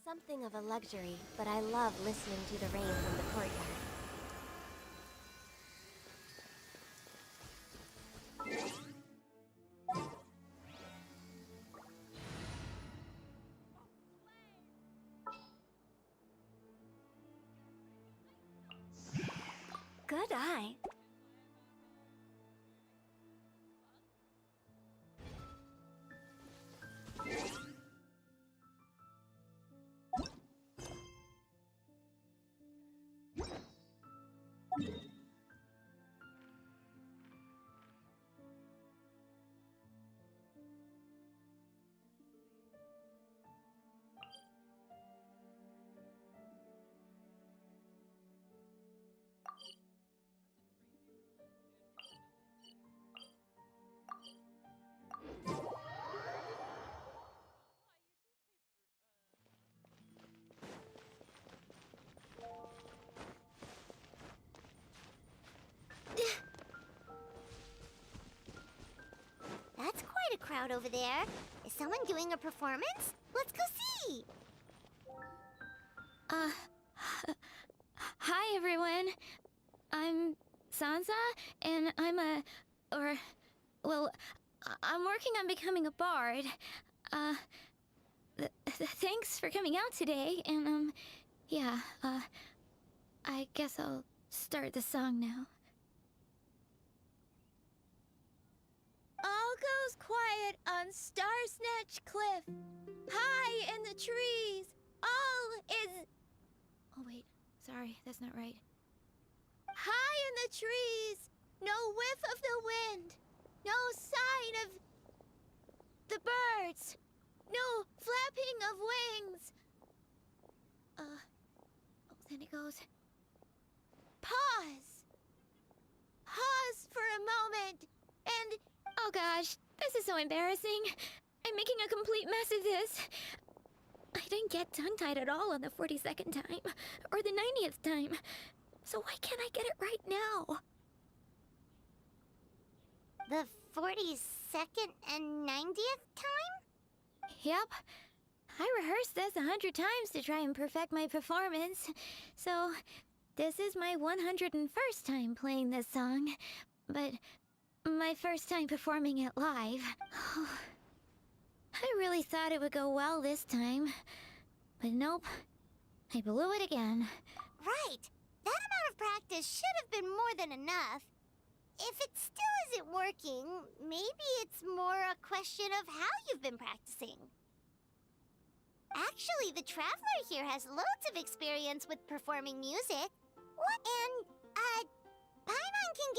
something of a luxury, but I love listening to the rain from the courtyard. Good eye. That's quite a crowd over there. Is someone doing a performance? Let's go see! Hi everyone. I'm Sansa, and I'm working on becoming a bard. Thanks for coming out today, and I guess I'll start the song now. All goes quiet on Starsnatch Cliff. High in the trees, all is... Oh wait, sorry, that's not right. High in the trees, no whiff of the wind, no sign of the birds, no flapping of wings. Then it goes. Pause. Pause for a moment, and... Oh gosh, this is so embarrassing. I'm making a complete mess of this. I didn't get tongue-tied at all on the 42nd time, or the 90th time. So why can't I get it right now? The 42nd and 90th time? Yep. I rehearsed this 100 times to try and perfect my performance. So, this is my 101st time playing this song. But my first time performing it live. I really thought it would go well this time. But nope. I blew it again. Right. That amount of practice should have been more than enough. If it still isn't working, maybe it's more a question of how you've been practicing. Actually, the Traveler here has loads of experience with performing music. What? And, Paimon can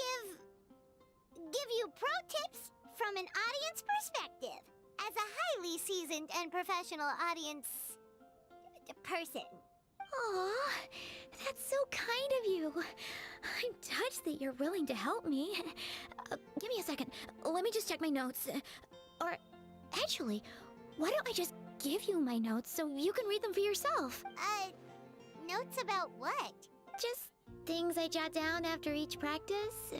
give you pro tips from an audience perspective. As a highly seasoned and professional audience person. Aw, that's so kind of you. I'm touched that you're willing to help me. Give me a second. Let me just check my notes. Or, actually, why don't I just give you my notes so you can read them for yourself? Notes about what? Just things I jot down after each practice.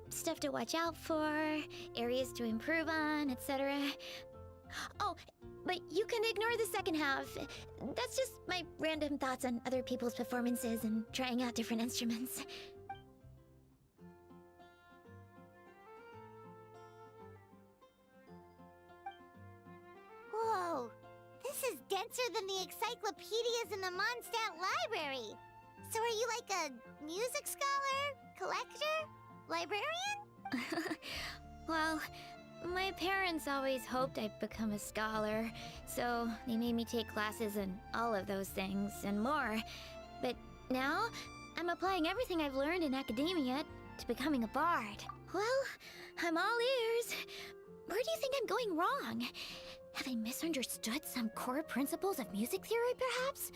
Stuff to watch out for, areas to improve on, etc. Oh, but you can ignore the second half. That's just my random thoughts on other people's performances and trying out different instruments. Whoa, this is denser than the encyclopedias in the Mondstadt library. So are you like a music scholar, collector, librarian? Well, my parents always hoped I'd become a scholar, so they made me take classes in all of those things and more. But now, I'm applying everything I've learned in academia to becoming a bard. Well, I'm all ears. Where do you think I'm going wrong? Have I misunderstood some core principles of music theory, perhaps?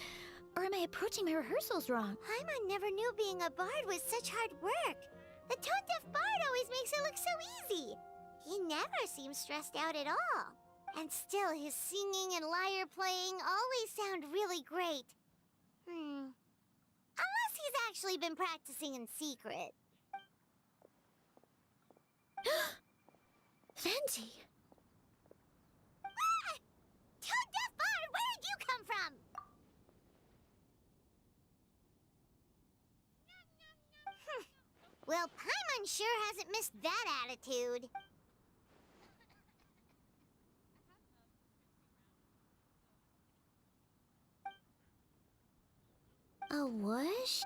Or am I approaching my rehearsals wrong? Paimon never knew being a bard was such hard work. The tone-deaf bard always makes it look so easy. He never seems stressed out at all. And still, his singing and lyre playing always sound really great. Unless he's actually been practicing in secret. Venti! Ah! Tone-deaf bard, where did you come from? Well, Paimon sure hasn't missed that attitude. A whoosh?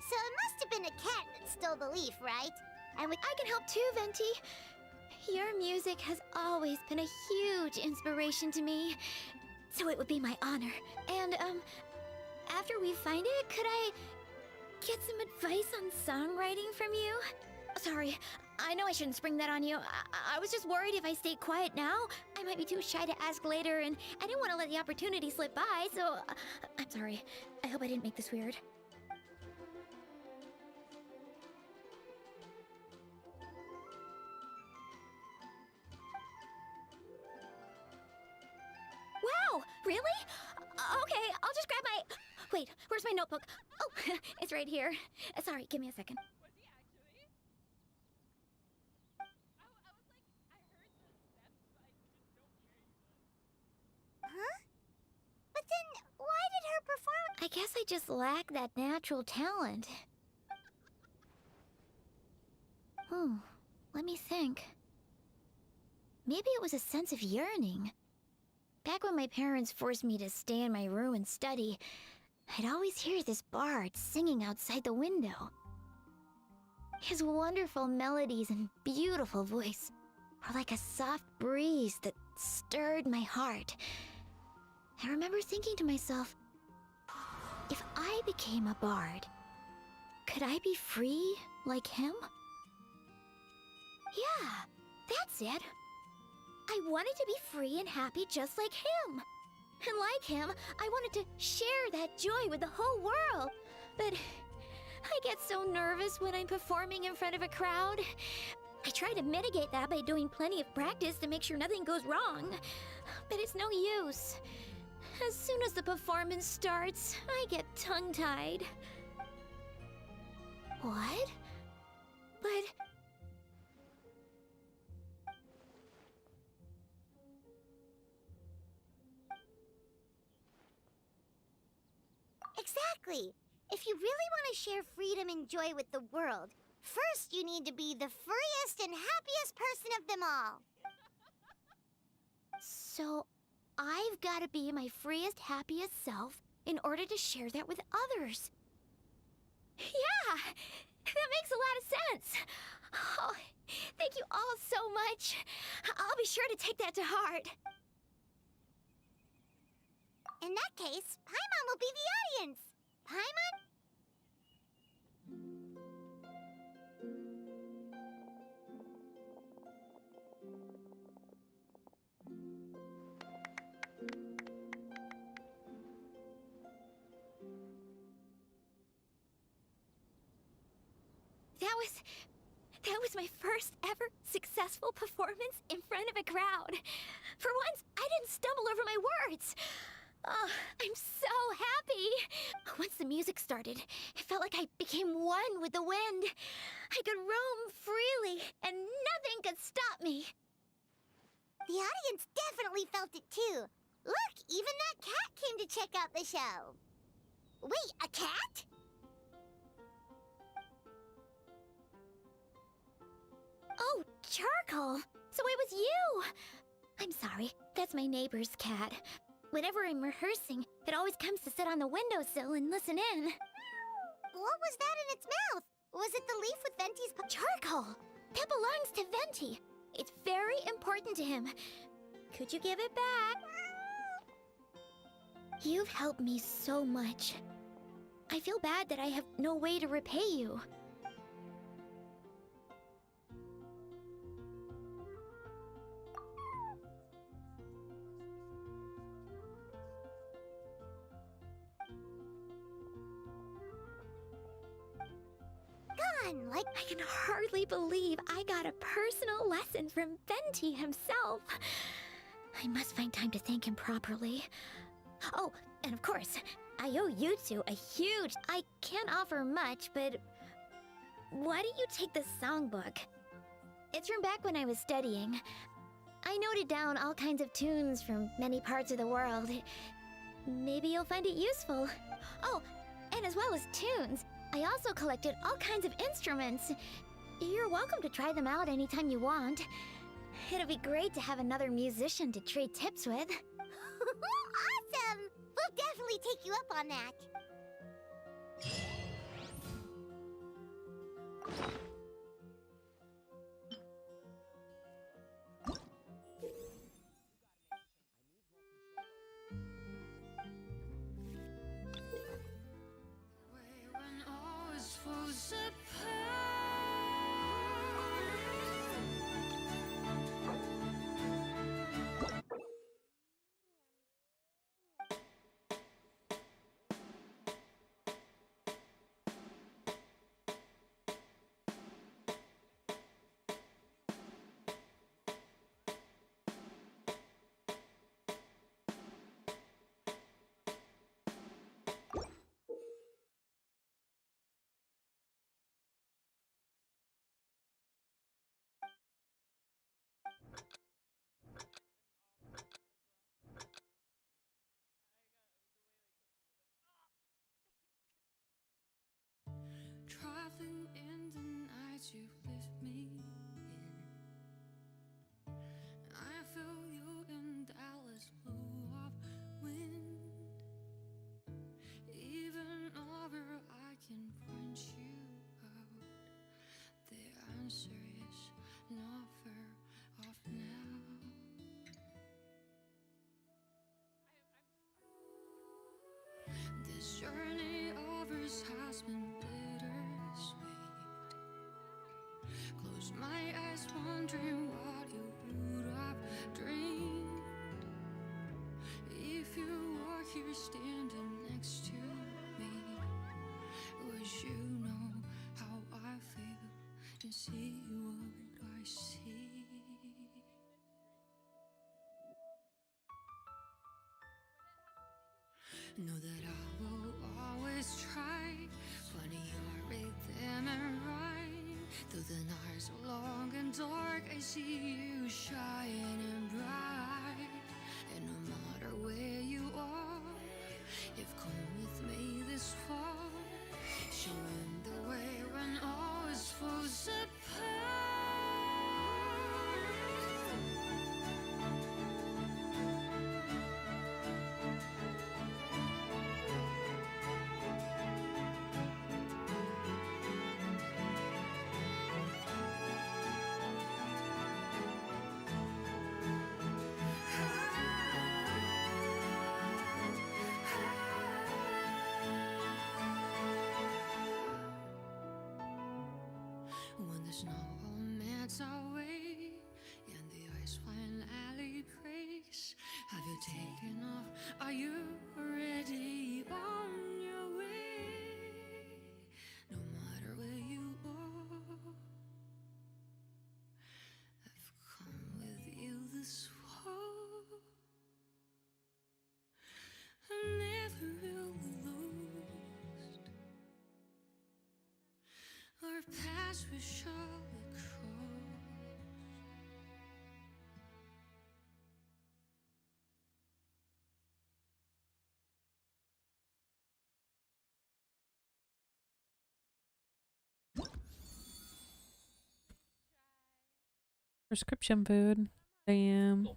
So it must have been a cat that stole the leaf, right? I can help too, Venti. Your music has always been a huge inspiration to me, so it would be my honor. And, after we find it, could I get some advice on songwriting from you? Sorry, I know I shouldn't spring that on you. I was just worried if I stayed quiet now, I might be too shy to ask later, and I didn't want to let the opportunity slip by, so I'm sorry. I hope I didn't make this weird. Wow, really? Okay, I'll just grab my... Wait, where's my notebook? Oh, it's right here. Sorry, give me a second. Huh? But then, why did her performance... I guess I just lack that natural talent. Let me think. Maybe it was a sense of yearning. Back when my parents forced me to stay in my room and study, I'd always hear this bard singing outside the window. His wonderful melodies and beautiful voice were like a soft breeze that stirred my heart. I remember thinking to myself, if I became a bard, could I be free like him? Yeah, that's it. I wanted to be free and happy just like him. And like him, I wanted to share that joy with the whole world. But I get so nervous when I'm performing in front of a crowd. I try to mitigate that by doing plenty of practice to make sure nothing goes wrong. But it's no use. As soon as the performance starts, I get tongue-tied. What? But... Exactly. If you really want to share freedom and joy with the world, first you need to be the freest and happiest person of them all. So, I've got to be my freest, happiest self in order to share that with others. Yeah! That makes a lot of sense! Oh, thank you all so much. I'll be sure to take that to heart. In that case, Paimon will be the audience. Paimon? That was my first ever successful performance in front of a crowd. For once, I didn't stumble over my words. Oh, I'm so happy. Once the music started, it felt like I became one with the wind. I could roam freely, and nothing could stop me. The audience definitely felt it too. Look, even that cat came to check out the show. Wait, a cat? Oh, Charcoal! So it was you! I'm sorry, that's my neighbor's cat. Whenever I'm rehearsing, it always comes to sit on the windowsill and listen in. What was that in its mouth? Was it the leaf with Venti's Charcoal! That belongs to Venti. It's very important to him. Could you give it back? You've helped me so much. I feel bad that I have no way to repay you. Like, I can hardly believe I got a personal lesson from Venti himself. I must find time to thank him properly. Oh, and of course, I owe you two a huge... I can't offer much, but... why don't you take this songbook? It's from back when I was studying. I noted down all kinds of tunes from many parts of the world. Maybe you'll find it useful. Oh, and as well as tunes, I also collected all kinds of instruments. You're welcome to try them out anytime you want. It'll be great to have another musician to trade tips with. Awesome! We'll definitely take you up on that. Traveling in the night you lift me in. I feel you in Dallas, blue of wind. Even over I can point you out. The answer is not far off now. This journey of ours has been bittersweet. Close my eyes, wondering what you would have dreamed if you were here standing next to me. Would you know how I feel and see what I see? Know that I will always try, finding your rhythm and rhyme. Though the nights are long and dark, I see you shining bright. And no matter where you are, you've come with me this far, showing the way when all is falls apart. When the snow melts away and the ice finally breaks, have you taken off? Are you already on your way? No matter where you are, I've come with you this far. I'm never really lost. Our paths will surely cross. Prescription food. Damn.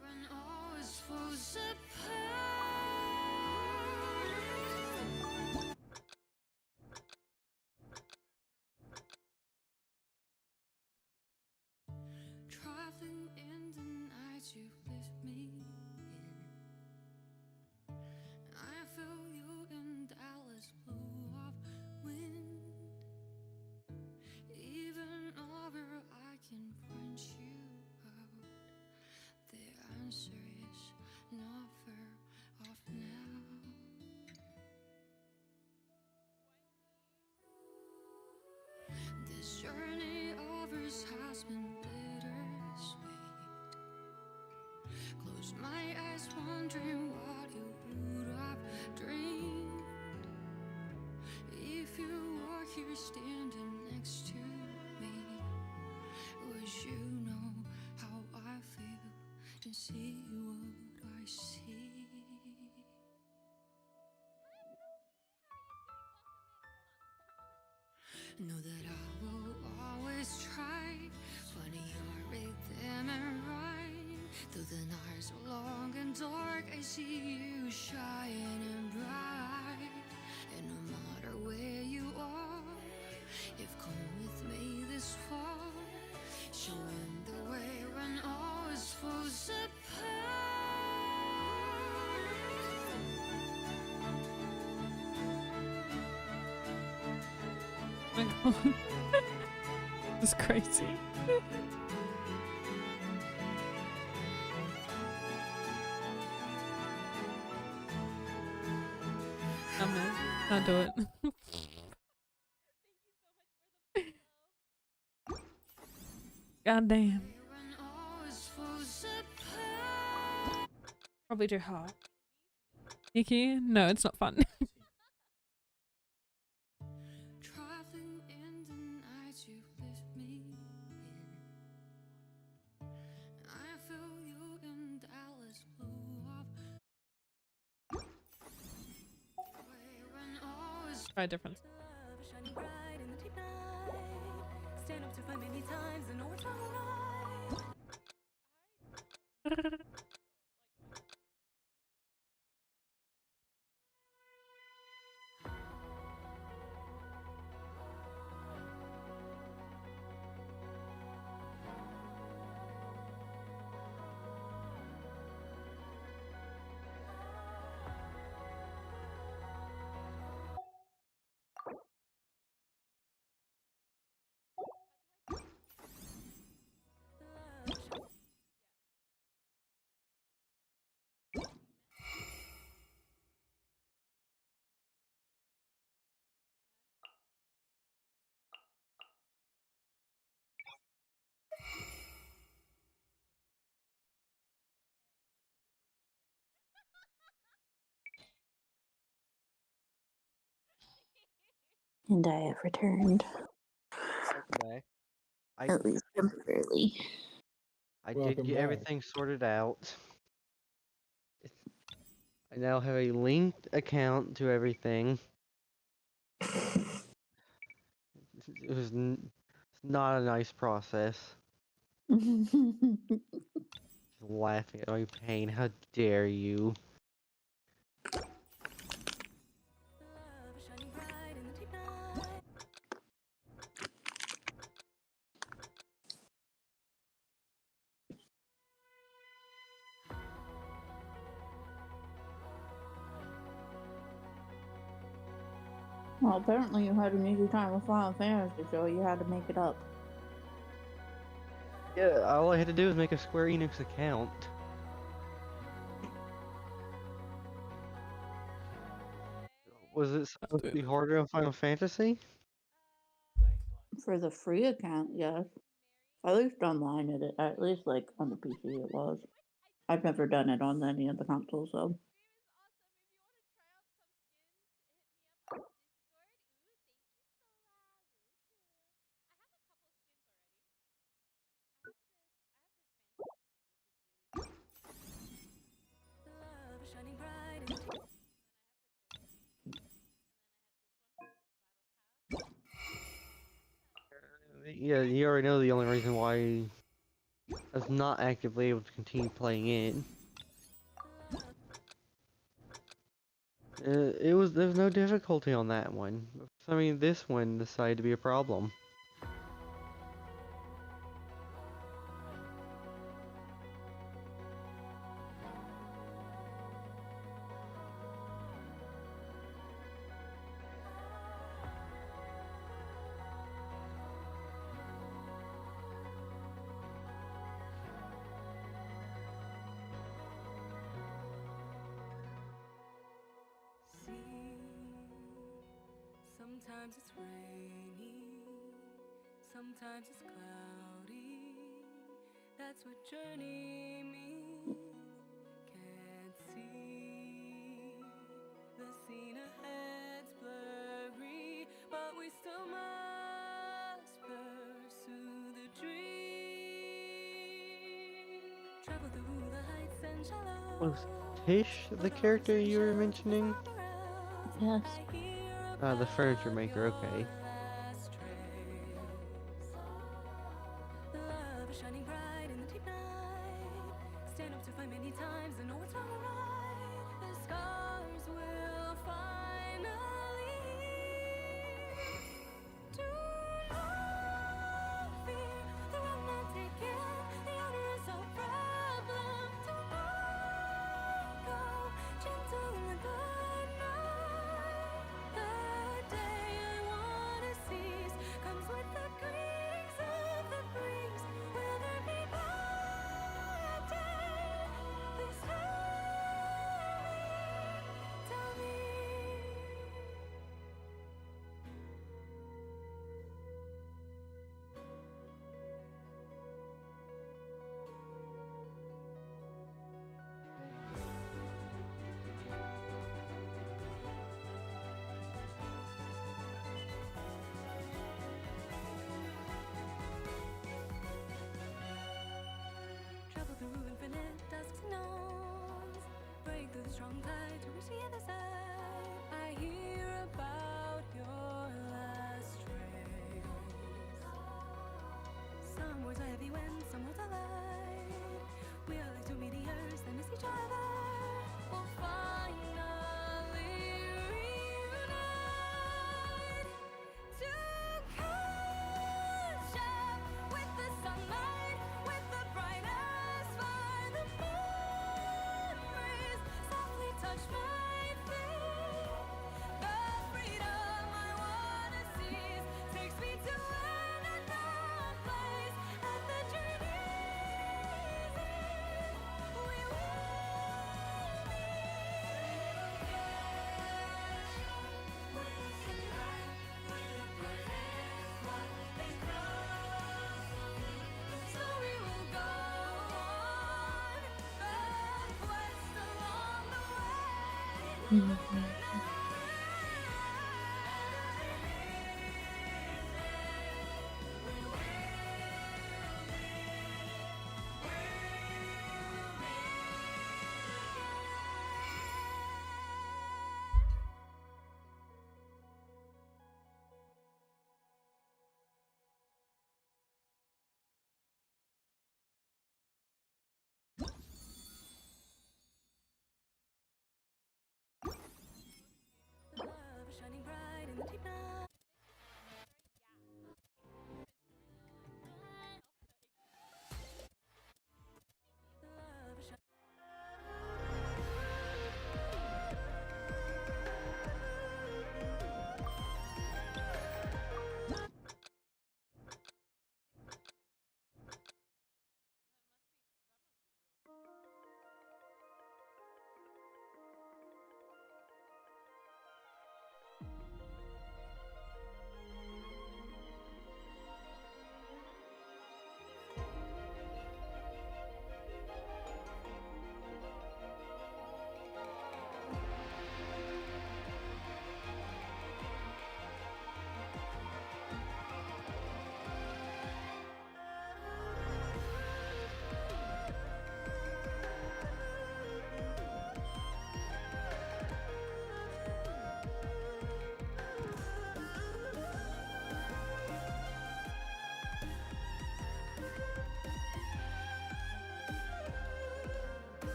When all is falls apart. Traveling in the night you lift me in. I feel you in Dallas, blue of wind. standing next to me. Wish you know how I feel and see what I see. Know that I will always try. Funny your rhythm and rhyme. Though the nights are long and dark, I see you shining bright. And no matter where you are, you've come with me this far, showing the way when all is falls Oh my god. That's crazy. I'm in. I'll do it. God damn. Probably too hard. Nikki? No, it's not fun. traveling in the night you lift me in. I feel you in Dallas blue up. When all is Try different. shining bright in the deep night. Stand up to fight many times and know it's all right. And I have returned, Okay. I at least temporarily. I Welcome did get back. everything sorted out. I now have a linked account to everything. It was not a nice process. Just laughing at my pain. How dare you? shining bright in the deep night. Well, apparently you had an easy time with Final Fantasy, so you had to make it up. Yeah, all I had to do was make a Square Enix account. Was it supposed to be harder on Final Fantasy? For the free account, yes. At least online, at least like on the PC, it was. I've never done it on any of the consoles, though. Shining bright in the deep. Yeah, you already know the only reason why I was not actively able to continue playing it. There was no difficulty on that one. I mean, this one decided to be a problem. Sometimes it's rainy, sometimes it's cloudy. That's what journey means. Can't see the scene ahead's blurry, but we still must. Was Tish the character you were mentioning? Yes. The furniture maker, okay.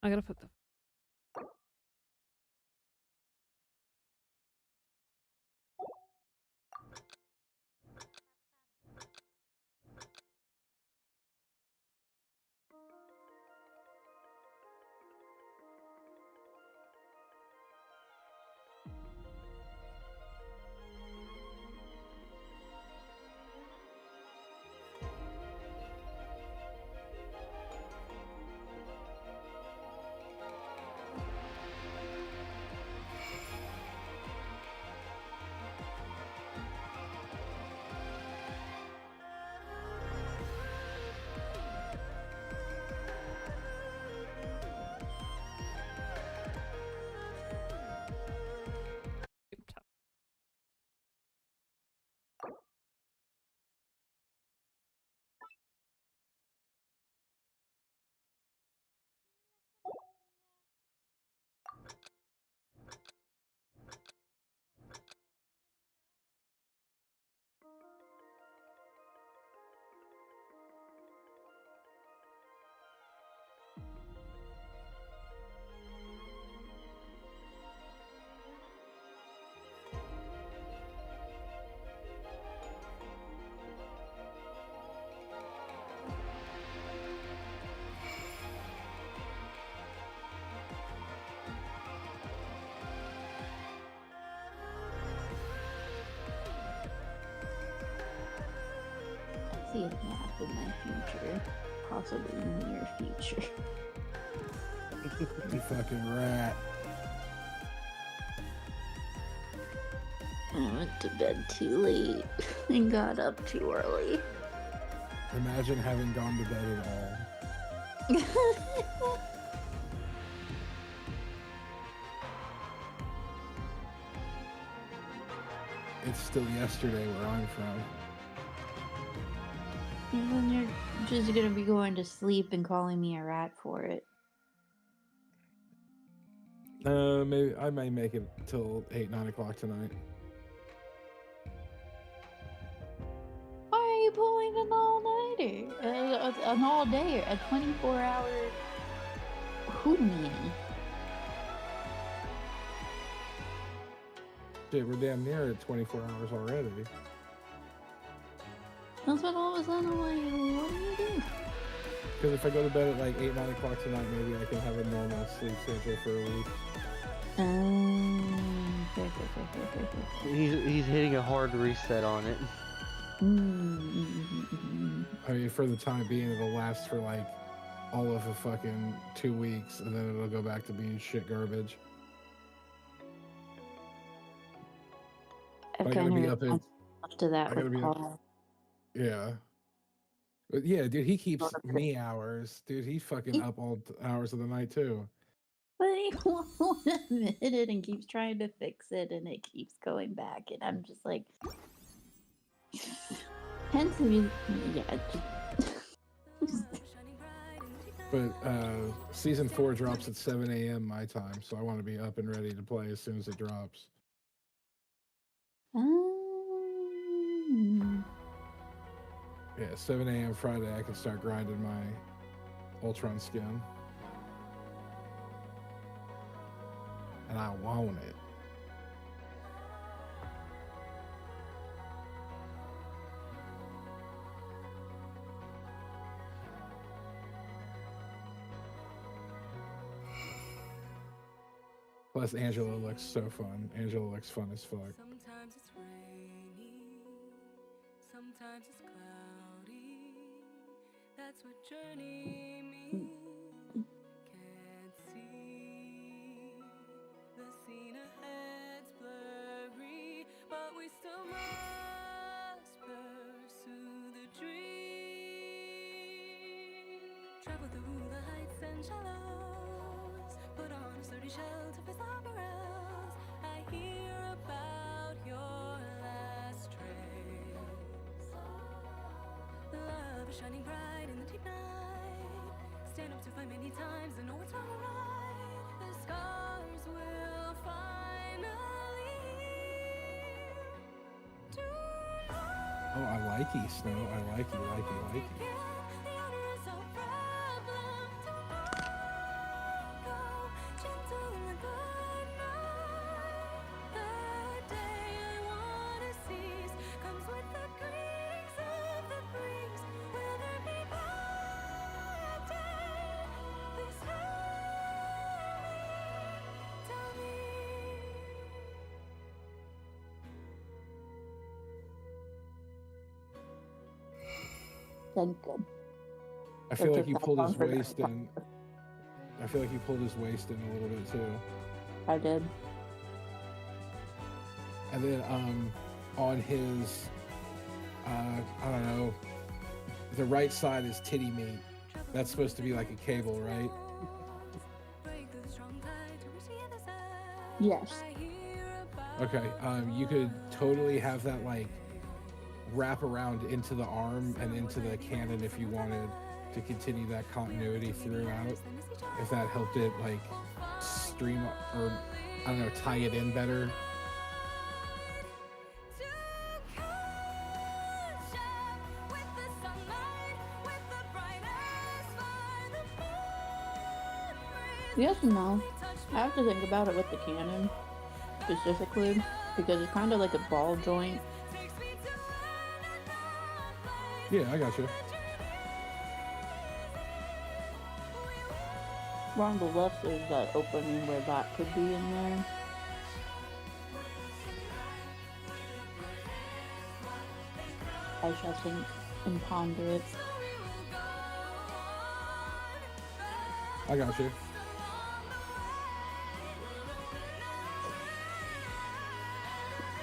I gotta put the. I see a map in my future, possibly near future. You fucking rat. I went to bed too late and got up too early. Imagine having gone to bed at all. It's still yesterday where I'm from. Even you're just gonna be going to sleep and calling me a rat for it. Maybe I may make it till 8, 9 o'clock tonight. Why are you pulling an all-nighter? An all-day, a 24-hour hootenanny. Shit, we're damn near at 24 hours already. That's what all of a sudden I'm like, what do you do? Because if I go to bed at like 8, 9 o'clock tonight, maybe I can have a normal sleep schedule for a week. Fair. He's hitting a hard reset on it. I mean, for the time being, it'll last for like all of a fucking 2 weeks, and then it'll go back to being shit garbage. I've I gotta kind be of up at. up to that I gotta with be up. Paul. Yeah. But yeah, dude, he keeps me hours. Dude, he's fucking up all hours of the night too. But he won't admit it and keeps trying to fix it, and it keeps going back, and I'm just like, hence the But season 4 drops at 7 a.m. my time, so I want to be up and ready to play as soon as it drops. Yeah, 7 a.m. Friday, I can start grinding my Ultron skin. And I want it. Plus, Angela looks so fun. Angela looks fun as fuck. Sometimes it's rainy, sometimes it's cloudy. That's what journey means. Can't see the scene ahead's blurry, but we still must pursue the dream. Travel through the heights and shallows, put on a sturdy shell to face our perils. I hear about your last trace. Love is shining bright in the deep night. Stand up to fight many times and know what's wrong and right. The scars will finally heal. Oh, I like you, Snow. I like you, like you, like you. The honor is our problem. Thank God. I feel It like took he that pulled long his for that waist in. I feel like he pulled his waist in a little bit too. I did. And then on his, I don't know, the right side is titty meat. That's supposed to be like a cable, right? Yes. Okay. You could totally have that like wrap around into the arm and into the cannon if you wanted to continue that continuity throughout. If that helped it like stream or I don't know, tie it in better. Yes and no. I have to think about it with the cannon specifically because it's kind of like a ball joint. Yeah, I got you. On the left, there's that opening where that could be in there. I shall think and ponder it. I got you.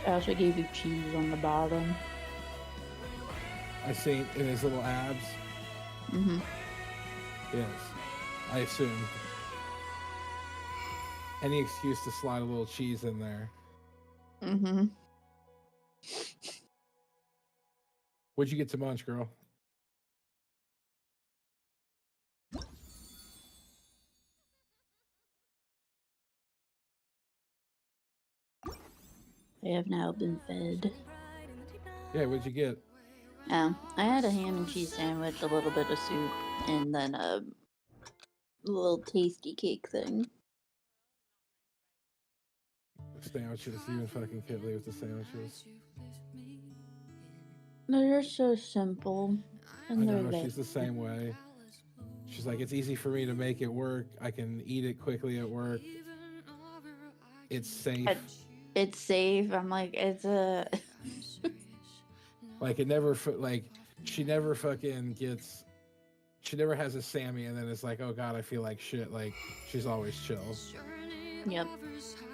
I also gave you cheese on the bottom. I see in his little abs. Mm-hmm. Yes, I assume. Any excuse to slide a little cheese in there. Mm-hmm. What'd you get to munch, girl? I have now been fed. Yeah, what'd you get? I had a ham and cheese sandwich, a little bit of soup, and then a little tasty cake thing. Sandwiches. You and fucking Kitley with the sandwiches. They're so simple. And I they're know, she's the same way. She's like, it's easy for me to make it work. I can eat it quickly at work. It's safe. It's safe. I'm like, it's a... Like, it never, like, she never fucking gets... She never has a Sammy and then it's like, oh god, I feel like shit. Like, she's always chill. Yep.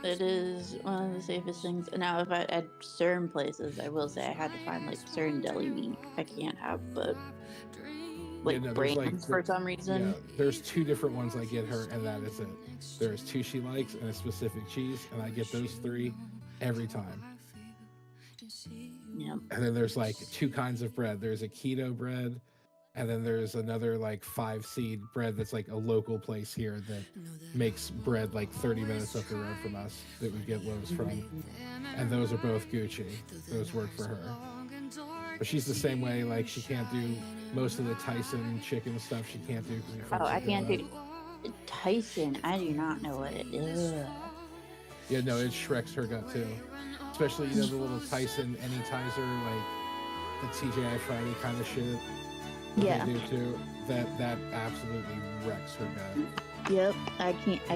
It is one of the safest things. Now, if I at certain places, I will say I had to find like certain deli meat I can't have, but like brands for some reason. Yeah, there's 2 different ones I get her, and that is it. There's 2 she likes and a specific cheese, and I get those 3 every time. Yeah. And then there's like 2 kinds of bread. There's a keto bread, and then there's another like 5-seed bread that's like a local place here that makes bread like 30 minutes up the road from us that we get loaves from. And those are both Gucci. Those work for her. But she's the same way, like she can't do most of the Tyson chicken stuff. She can't do. Oh, I can't do Tyson. I do not know what it is. Yeah, no, it Shreks her gut too. Especially, you know, the little Tyson Anytizer, like the TGI Friday kind of shit. Yeah. They do too. That absolutely wrecks her gut. Yep. I can't.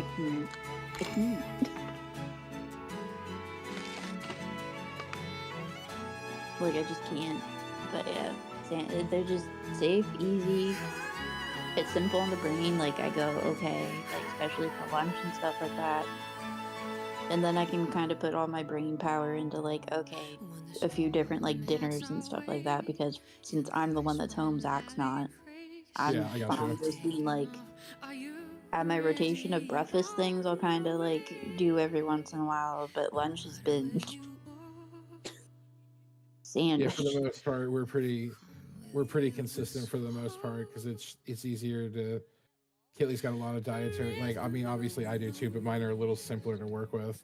Like, I just can't. But yeah, they're just safe, easy. It's simple on the brain. Like, I go, okay, like, especially for lunch and stuff like that. And then I can kind of put all my brain power into, like, okay, a few different, like, dinners and stuff like that. Because since I'm the one that's home, Zach's not. I'm fine just being, like, at my rotation of breakfast things, I'll kind of, like, do every once in a while. But lunch has been... sandwich. Yeah, for the most part, we're pretty consistent for the most part because it's easier to. Kitley's got a lot of dietary, like, I mean, obviously I do too, but mine are a little simpler to work with.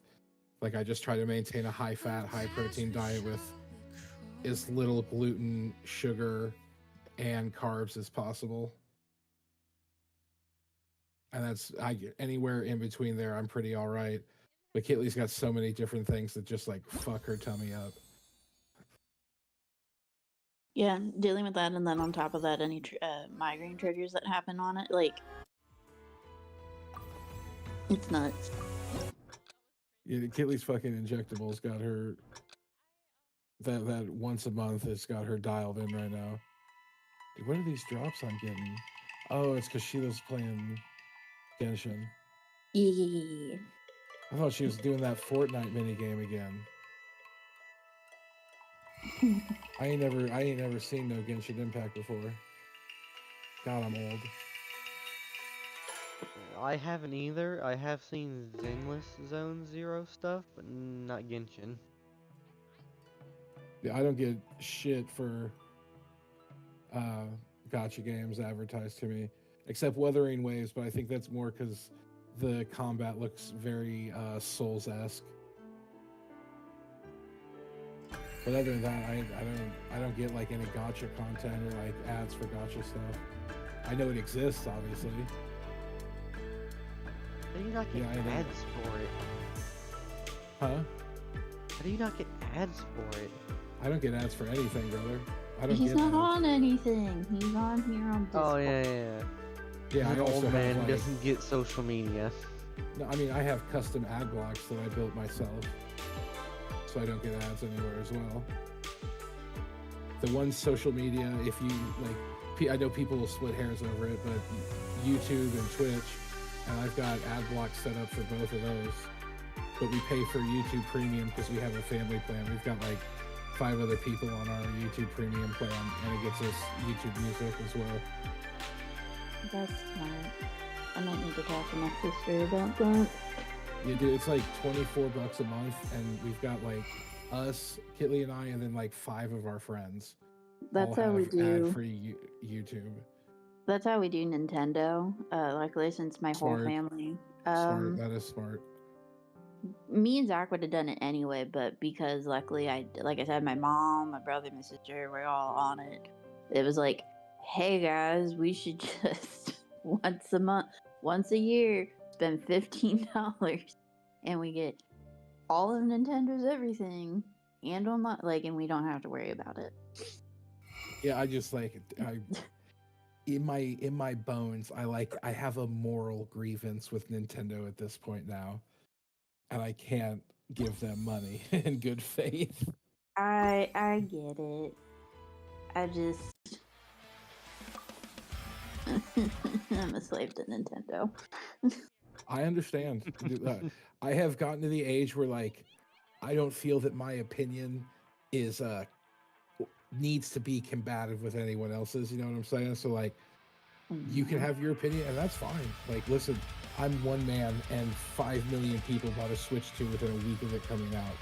Like, I just try to maintain a high fat, high protein diet with as little gluten, sugar, and carbs as possible. And that's anywhere in between there, I'm pretty all right. But Kitley's got so many different things that just like fuck her tummy up. Yeah, dealing with that, and then on top of that, any migraine triggers that happen on it, like, it's nuts. Yeah, Kitley's fucking injectables got her. That once a month has got her dialed in right now. What are these drops I'm getting? Oh, it's because Sheila's playing Genshin. Yeah. I thought she was doing that Fortnite minigame again. I ain't never seen no Genshin Impact before. God, I'm old. I haven't either. I have seen Zenless Zone Zero stuff, but not Genshin. Yeah, I don't get shit for gotcha games advertised to me, except Wuthering Waves, but I think that's more because the combat looks very Souls-esque. But other than that, I don't get like any gotcha content or like ads for gotcha stuff. I know it exists, obviously. How do you not get ads for it? Huh? How do you not get ads for it? I don't get ads for anything, brother. I don't He's get not ads. on anything. He's on here on Discord. Oh yeah. Yeah, I An also old have, man like, doesn't get social media. No, I mean I have custom ad blocks that I built myself, so I don't get ads anywhere as well. The one social media, if you like, I know people will split hairs over it, but YouTube and Twitch, and I've got ad blocks set up for both of those. But we pay for YouTube Premium because we have a family plan. We've got like 5 other people on our YouTube Premium plan, and it gets us YouTube music as well. That's smart. I might need to talk to my sister about that. Yeah, dude, it's like $24 a month, and we've got like us, Kitley and I, and then like 5 of our friends. That's all how we have do. ad-free YouTube. That's how we do Nintendo. Luckily, since my whole Smart. family. Smart. That is smart. Me and Zach would have done it anyway, but because luckily like I said, my mom, my brother, my sister, we're all on it. It was like, hey guys, we should just once a year, spend $15, and we get all of Nintendo's everything and online, and we don't have to worry about it. Yeah, I just in my bones, I have a moral grievance with Nintendo at this point now. And I can't give them money in good faith. I get it. I just I'm a slave to Nintendo. I understand. I have gotten to the age where I don't feel that my opinion is needs to be combative with anyone else's. You know what I'm saying? So you can have your opinion, and that's fine. Listen, I'm one man, and 5 million people bought a Switch 2 within a week of it coming out.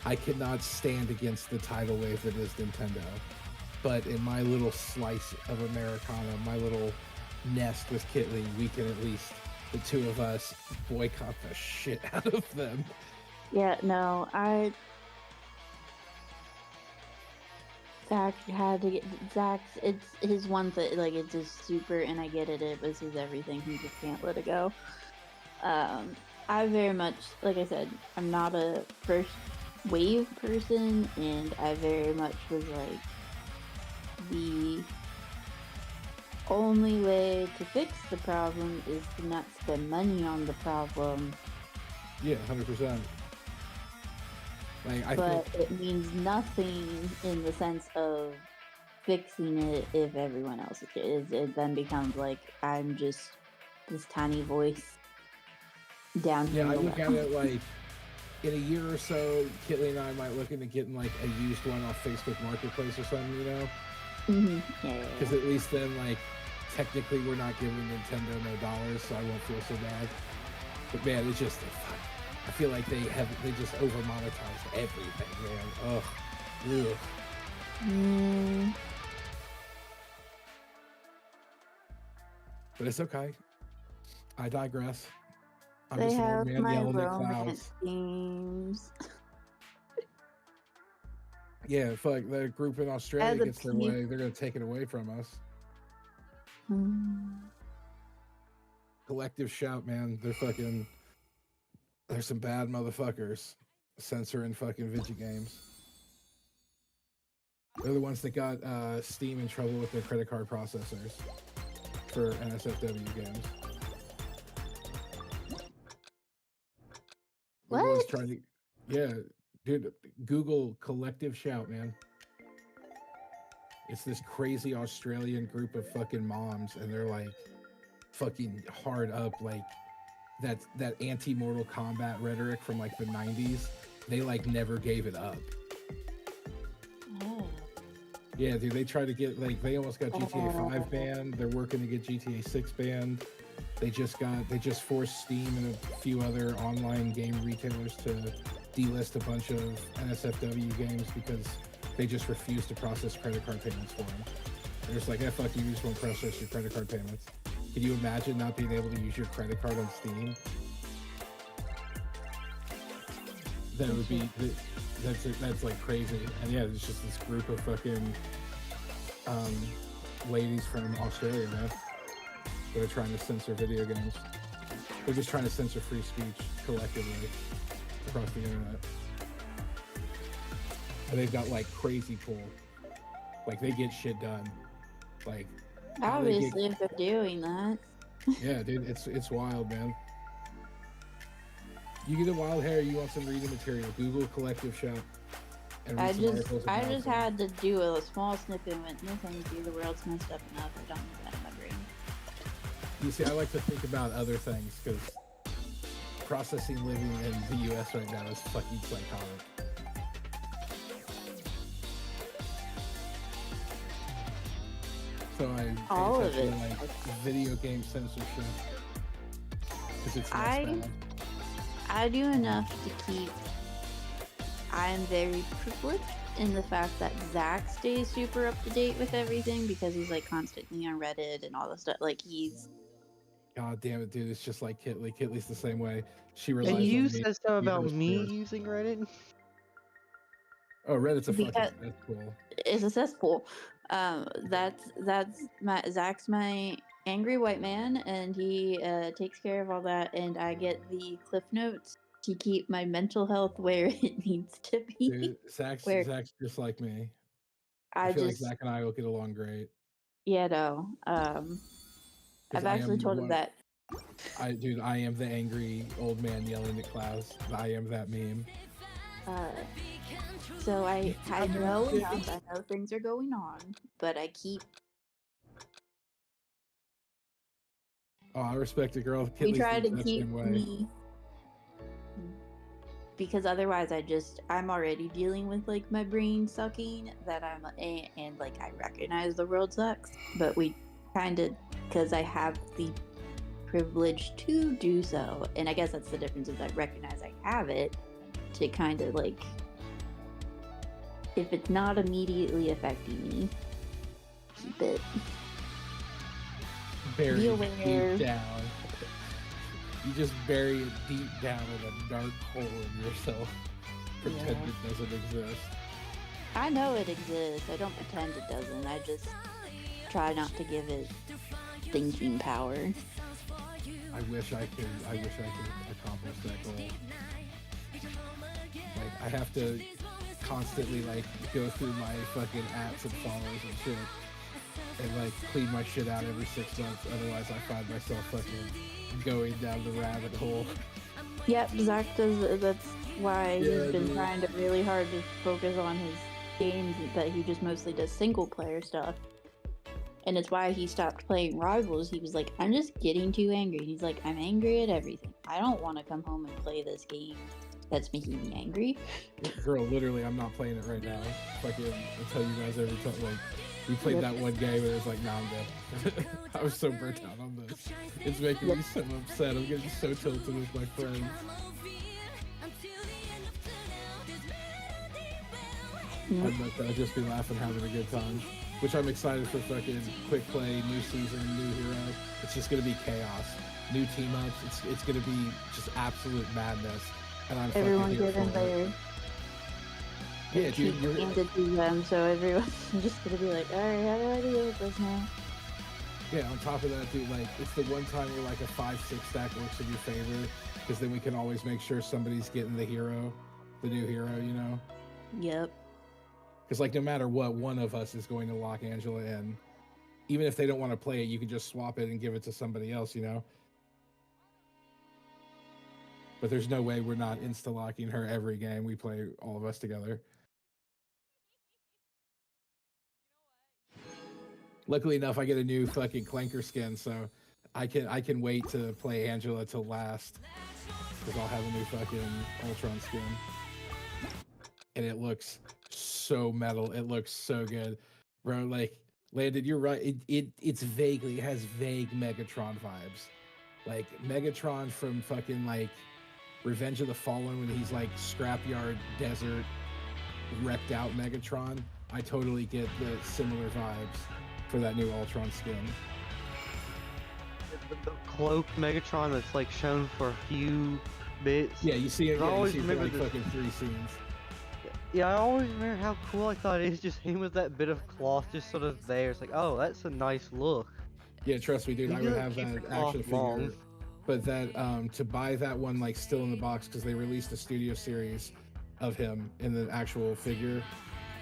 I cannot stand against the tidal wave that is Nintendo. But in my little slice of Americana, my little nest with Kitley, we can at least, the 2 of us, boycott the shit out of them. Yeah, no, Zach had to get Zach's. It's his one thing. It's just super, and I get it. It was his everything. He just can't let it go. I very much, like I said, I'm not a first wave person, and I very much was the only way to fix the problem is to not spend money on the problem. Yeah, 100%. But it means nothing in the sense of fixing it if everyone else is. It then becomes I'm just this tiny voice down here. Yeah, I look at it in a year or so, Kitley and I might look into getting a used one off Facebook Marketplace or something, you know? Mm-hmm. Yeah. Because at least then, technically we're not giving Nintendo no dollars, so I won't feel so bad. But man, it's just I feel like they just over monetized everything, man. Ugh. But it's okay. I digress. I'm They just an have old man my yelling at romance clouds. games. Yeah, if the group in Australia gets their way, they're gonna take it away from us. Collective shout, man. They're some bad motherfuckers censoring fucking video games. They're the ones that got Steam in trouble with their credit card processors for NSFW games. What? Yeah, dude, Google collective shout, man. It's this crazy Australian group of fucking moms, and they're like fucking hard up, like that anti-Mortal Kombat rhetoric from like the 90s. They like never gave it up. Oh. Yeah, dude, they tried to get, like, they almost got GTA 5 banned. They're working to get GTA 6 banned. They just forced Steam and a few other online game retailers to delist a bunch of NSFW games because they just refuse to process credit card payments for them. They're just like, fuck you, just won't process your credit card payments. Can you imagine not being able to use your credit card on Steam? That would be, that's like crazy. And yeah, it's just this group of fucking ladies from Australia, man, that are trying to censor video games. They're just trying to censor free speech collectively across the internet. And they've got like crazy pull. Like they get shit done. Like Obviously, if they're doing that. Yeah, dude, it's wild, man. You get a wild hair, you want some reading material, Google Collective Shop. And read some articles I about just them. had to do a small snippet and went, no thank you, the world's messed up enough. I don't need that in my brain. You see, I like to think about other things because processing living in the US right now is fucking psychotic. So I pay All of attention it. to, like video game censorship because it's less bad. I do enough to keep. I'm very privileged in the fact that Zach stays super up to date with everything because he's like constantly on Reddit and all this stuff. Like he's. God damn it, dude! It's just like Kitley. Kitley's the same way. She And relies you on me. said stuff about Heroes me first. using Reddit? Oh, Reddit's a Because- fucking cesspool. It's a cesspool. That's my Zach's my angry white man, and he takes care of all that, and I get the cliff notes to keep my mental health where it needs to be. Dude, Zach's Where just like me. I I feel just like Zach and I will get along great. yeah no. 'Cause I've I actually am the told him one- that. Dude, I am the angry old man yelling at clouds. I am that meme. So I know enough. I know things are going on, but I keep. Oh, I respect it, girl. We Kitley's try the to exact keep same way. me. Because otherwise, I'm already dealing with like my brain sucking that and like I recognize the world sucks, but we kind of, because I have the privilege to do so, and I guess that's the difference is I recognize I have it to kind of like, if it's not immediately affecting me, keep it. Bury Be it aware. deep down. You just bury it deep down in a dark hole in yourself. Pretend Yeah. it doesn't exist. I know it exists. I don't pretend it doesn't. I just try not to give it thinking power. I wish I could accomplish that goal. Like I have to constantly like go through my fucking apps and followers and shit and like clean my shit out every 6 months. Otherwise I find myself fucking going down the rabbit hole. Yep, Zach does. That's why Yeah, he's been dude. trying to really hard to focus on his games that he just mostly does single player stuff. And it's why he stopped playing Rivals. He was like, I'm just getting too angry. He's like, I'm angry at everything. I don't want to come home and play this game that's making me angry. Girl, literally, I'm not playing it right now. Fucking, I tell you guys every time. Like, we played Yep. that one game and it was like, nah, I'm good. I was so burnt out on this. It's making me so upset. I'm getting so tilted with my friends. I'd just be laughing, having a good time. Which I'm excited for fucking quick play, new season, new hero. It's just gonna be chaos. New team ups. It's gonna be just absolute madness. And I'm Everyone fucking here given for it. their Yeah, dude, keep you're, handed to them, so everyone's just gonna be like, alright, how do I deal with this now? yeah, on top of that, dude, like, it's the one time where, like, a 5-6 stack works in your favor, because then we can always make sure somebody's getting the hero, the new hero, you know? Yep. Because, like, no matter what, one of us is going to lock Angela in. Even if they don't want to play it, you can just swap it and give it to somebody else, you know? But there's no way we're not insta-locking her every game we play all of us together. Luckily enough, I get a new fucking Clanker skin, so I can wait to play Angela till last, because I'll have a new fucking Ultron skin, and it looks so metal. It looks so good, bro. Like Landon, you're right. It's vaguely, it has vague Megatron vibes, like Megatron from fucking like Revenge of the Fallen when he's like scrapyard desert wrecked out Megatron. I totally get the similar vibes for that new Ultron skin. The cloaked Megatron that's like shown for a few bits. Yeah, you see it. I Yeah, you always see it for remember like this- fucking 3 scenes. Yeah, I always remember how cool I thought it is, just him with that bit of cloth just sort of there. It's like, oh, that's a nice look. Yeah, trust me, dude. You I do would it, have keep that the cloth action long. figure, but that to buy that one like still in the box because they released a studio series of him in the actual figure,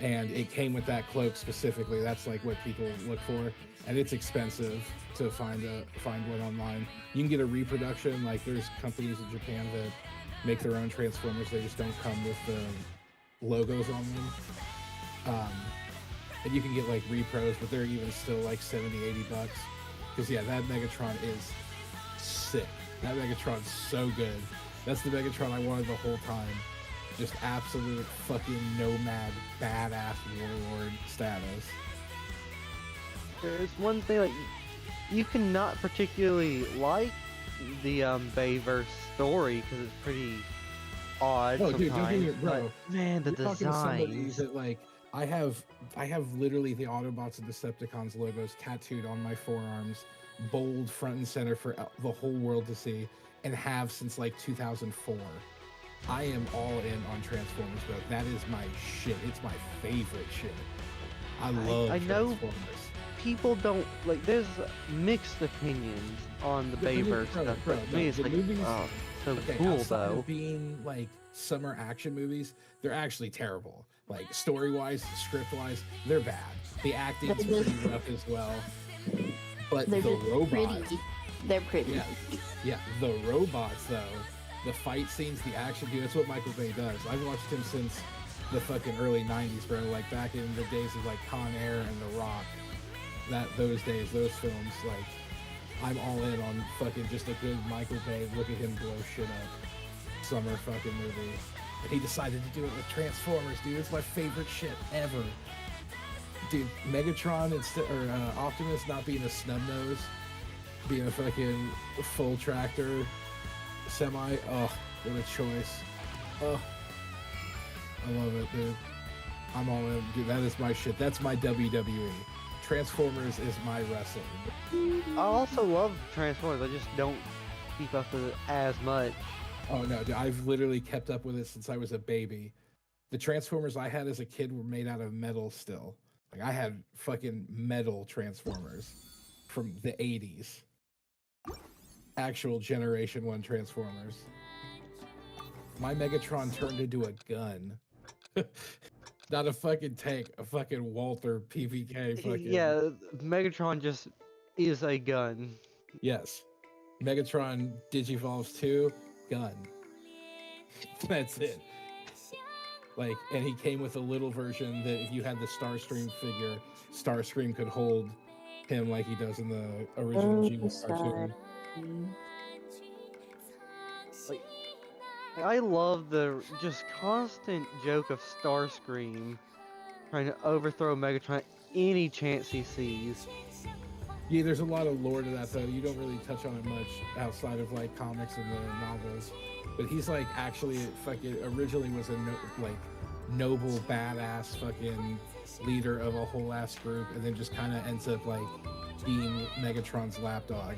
and it came with that cloak specifically. That's like what people look for, and it's expensive to find one online. You can get a reproduction. Like there's companies in Japan that make their own Transformers. They just don't come with the logos on them. And you can get like repros, but they're even still like 70, 80 bucks. Because yeah, that Megatron is sick. That Megatron's so good. That's the Megatron I wanted the whole time. Just absolute fucking nomad, badass warlord status. There's one thing, like, you cannot particularly like the Bayverse story because it's pretty odd Oh, sometimes. dude, don't get me bro. But, man, the You're talking to somebody designs. that like I have literally the Autobots and Decepticons logos tattooed on my forearms, bold front and center for the whole world to see, and have since like 2004. I am all in on Transformers, bro. That is my shit. It's my favorite shit. I love I know Transformers. people don't like. There's mixed opinions on the Bayverse Bro, stuff, bro, but to me, it's the like, movies- oh, so Okay, cool outside though. of being like summer action movies, they're actually terrible. Like story-wise, script-wise, they're bad. The acting's pretty rough as well. But They're the just robots, pretty. They're pretty. yeah, the robots though, the fight scenes, the action, dude, that's what Michael Bay does. I've watched him since the fucking early 90s, bro. Like back in the days of like Con Air and The Rock. Those days, those films, like I'm all in on fucking just a good Michael Bay, look at him blow shit up summer fucking movie. And he decided to do it with Transformers, dude. It's my favorite shit ever. Dude, Megatron or Optimus not being a snub nose, being a fucking full tractor semi. Oh, what a choice. Oh, I love it, dude. I'm all in, dude. That is my shit. That's my WWE. Transformers is my wrestling. I also love Transformers. I just don't keep up with it as much. Oh no, dude, I've literally kept up with it since I was a baby. The Transformers I had as a kid were made out of metal still. Like I had fucking metal Transformers from the 80s. Actual Generation 1 Transformers. My Megatron turned into a gun. Not a fucking tank, a fucking Walther PPK fucking. Yeah, Megatron just is a gun. Yes. Megatron Digivolves 2, gun. That's it. Like, and he came with a little version that if you had the Starscream figure, Starscream could hold him like he does in the original G1 cartoon. Like, I love the just constant joke of Starscream trying to overthrow Megatron any chance he sees. Yeah, there's a lot of lore to that though. You don't really touch on it much outside of like comics and the novels. But he's like actually fucking originally was a noble badass fucking leader of a whole ass group, and then just kind of ends up like being Megatron's lapdog.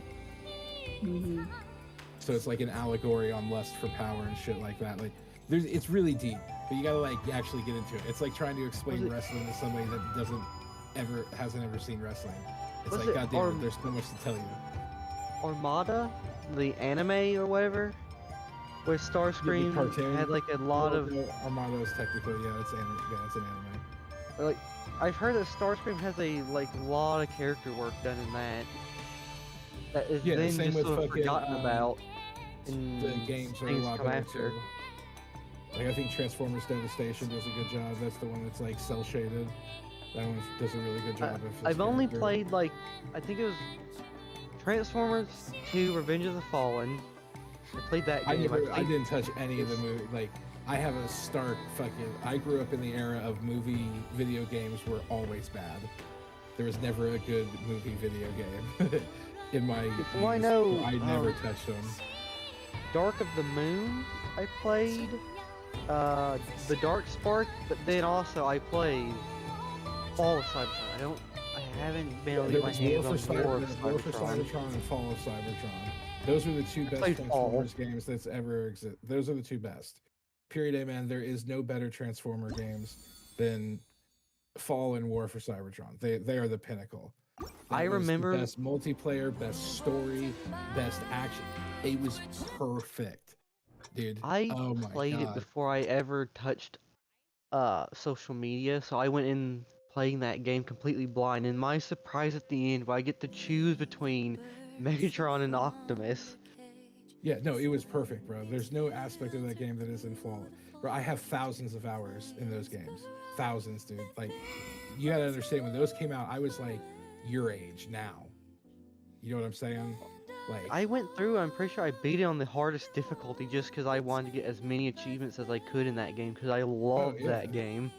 Mm-hmm. So it's like an allegory on lust for power and shit like that. Like it's really deep, but you gotta like actually get into it. It's like trying to explain wrestling to somebody that hasn't ever seen wrestling. It's like, goddamn, there's so much to tell you. Armada, the anime or whatever, where Starscream cartoon? had like a lot of Armada is technically it's an anime. like. I've heard that Starscream has a lot of character work done in that. That is Yeah, the then same just with sort of fucking, forgotten about. In The games are a things lot come better after. too. Like I think Transformers Devastation does a good job. That's the one that's like cell shaded. That one does a really good job of. its I've only character. played like I think it was Transformers 2: Revenge of the Fallen. I played that I game. I didn't touch any of the movie. Like, I have a stark fucking. I grew up in the era of video games were always bad. There was never a good movie video game in my. Well, I youth, know, so I never touched them. Dark of the Moon I played. The Dark Spark, but then also I played Fall of Cybertron. I haven't been able to get my hands on War of Cybertron. Cybertron and Fall of Cybertron. Those are the two best played Transformers games that's ever existed. Those are the two best. Period. Amen. There is no better Transformer games than Fall and War for Cybertron. They are the pinnacle. I remember the best multiplayer, best story, best action. It was perfect, dude. I oh my played God. it before I ever touched social media, so I went in playing that game completely blind, and my surprise at the end when I get to choose between Megatron and Optimus. Yeah, no, it was perfect, bro. There's no aspect of that game that isn't flawless. Bro, I have thousands of hours in those games. Thousands, dude. Like, you gotta understand, when those came out, I was like your age now. You know what I'm saying? Like, I went through, I'm pretty sure I beat it on the hardest difficulty just because I wanted to get as many achievements as I could in that game because I loved yeah. that game.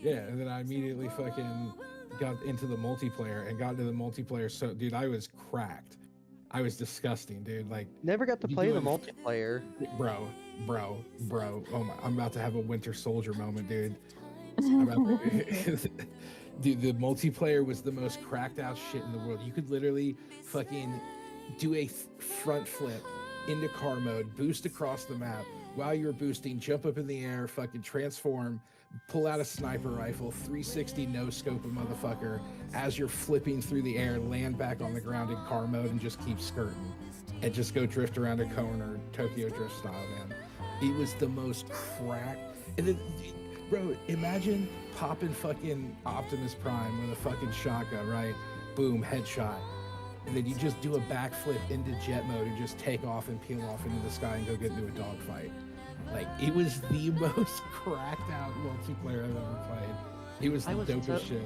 Yeah, and then I immediately fucking got into the multiplayer and got into the multiplayer. So, dude, I was cracked. I was disgusting, dude. Like, Never got to you play the doing- multiplayer. bro. Oh my, I'm about to have a Winter Soldier moment, dude. Dude, the multiplayer was the most cracked out shit in the world. You could literally fucking do a front flip into car mode, boost across the map. While you're boosting, jump up in the air, fucking transform, pull out a sniper rifle, 360 no scope a motherfucker as you're flipping through the air, land back on the ground in car mode, and just keep skirting and just go drift around a cone or Tokyo Drift style, man. It was the most cracked. And then, bro, imagine popping fucking Optimus Prime with a fucking shotgun, right? Boom, headshot. And then you just do a backflip into jet mode and just take off and peel off into the sky and go get into a dogfight. Like, it was the most cracked out multiplayer I've ever played. It was the dopest shit.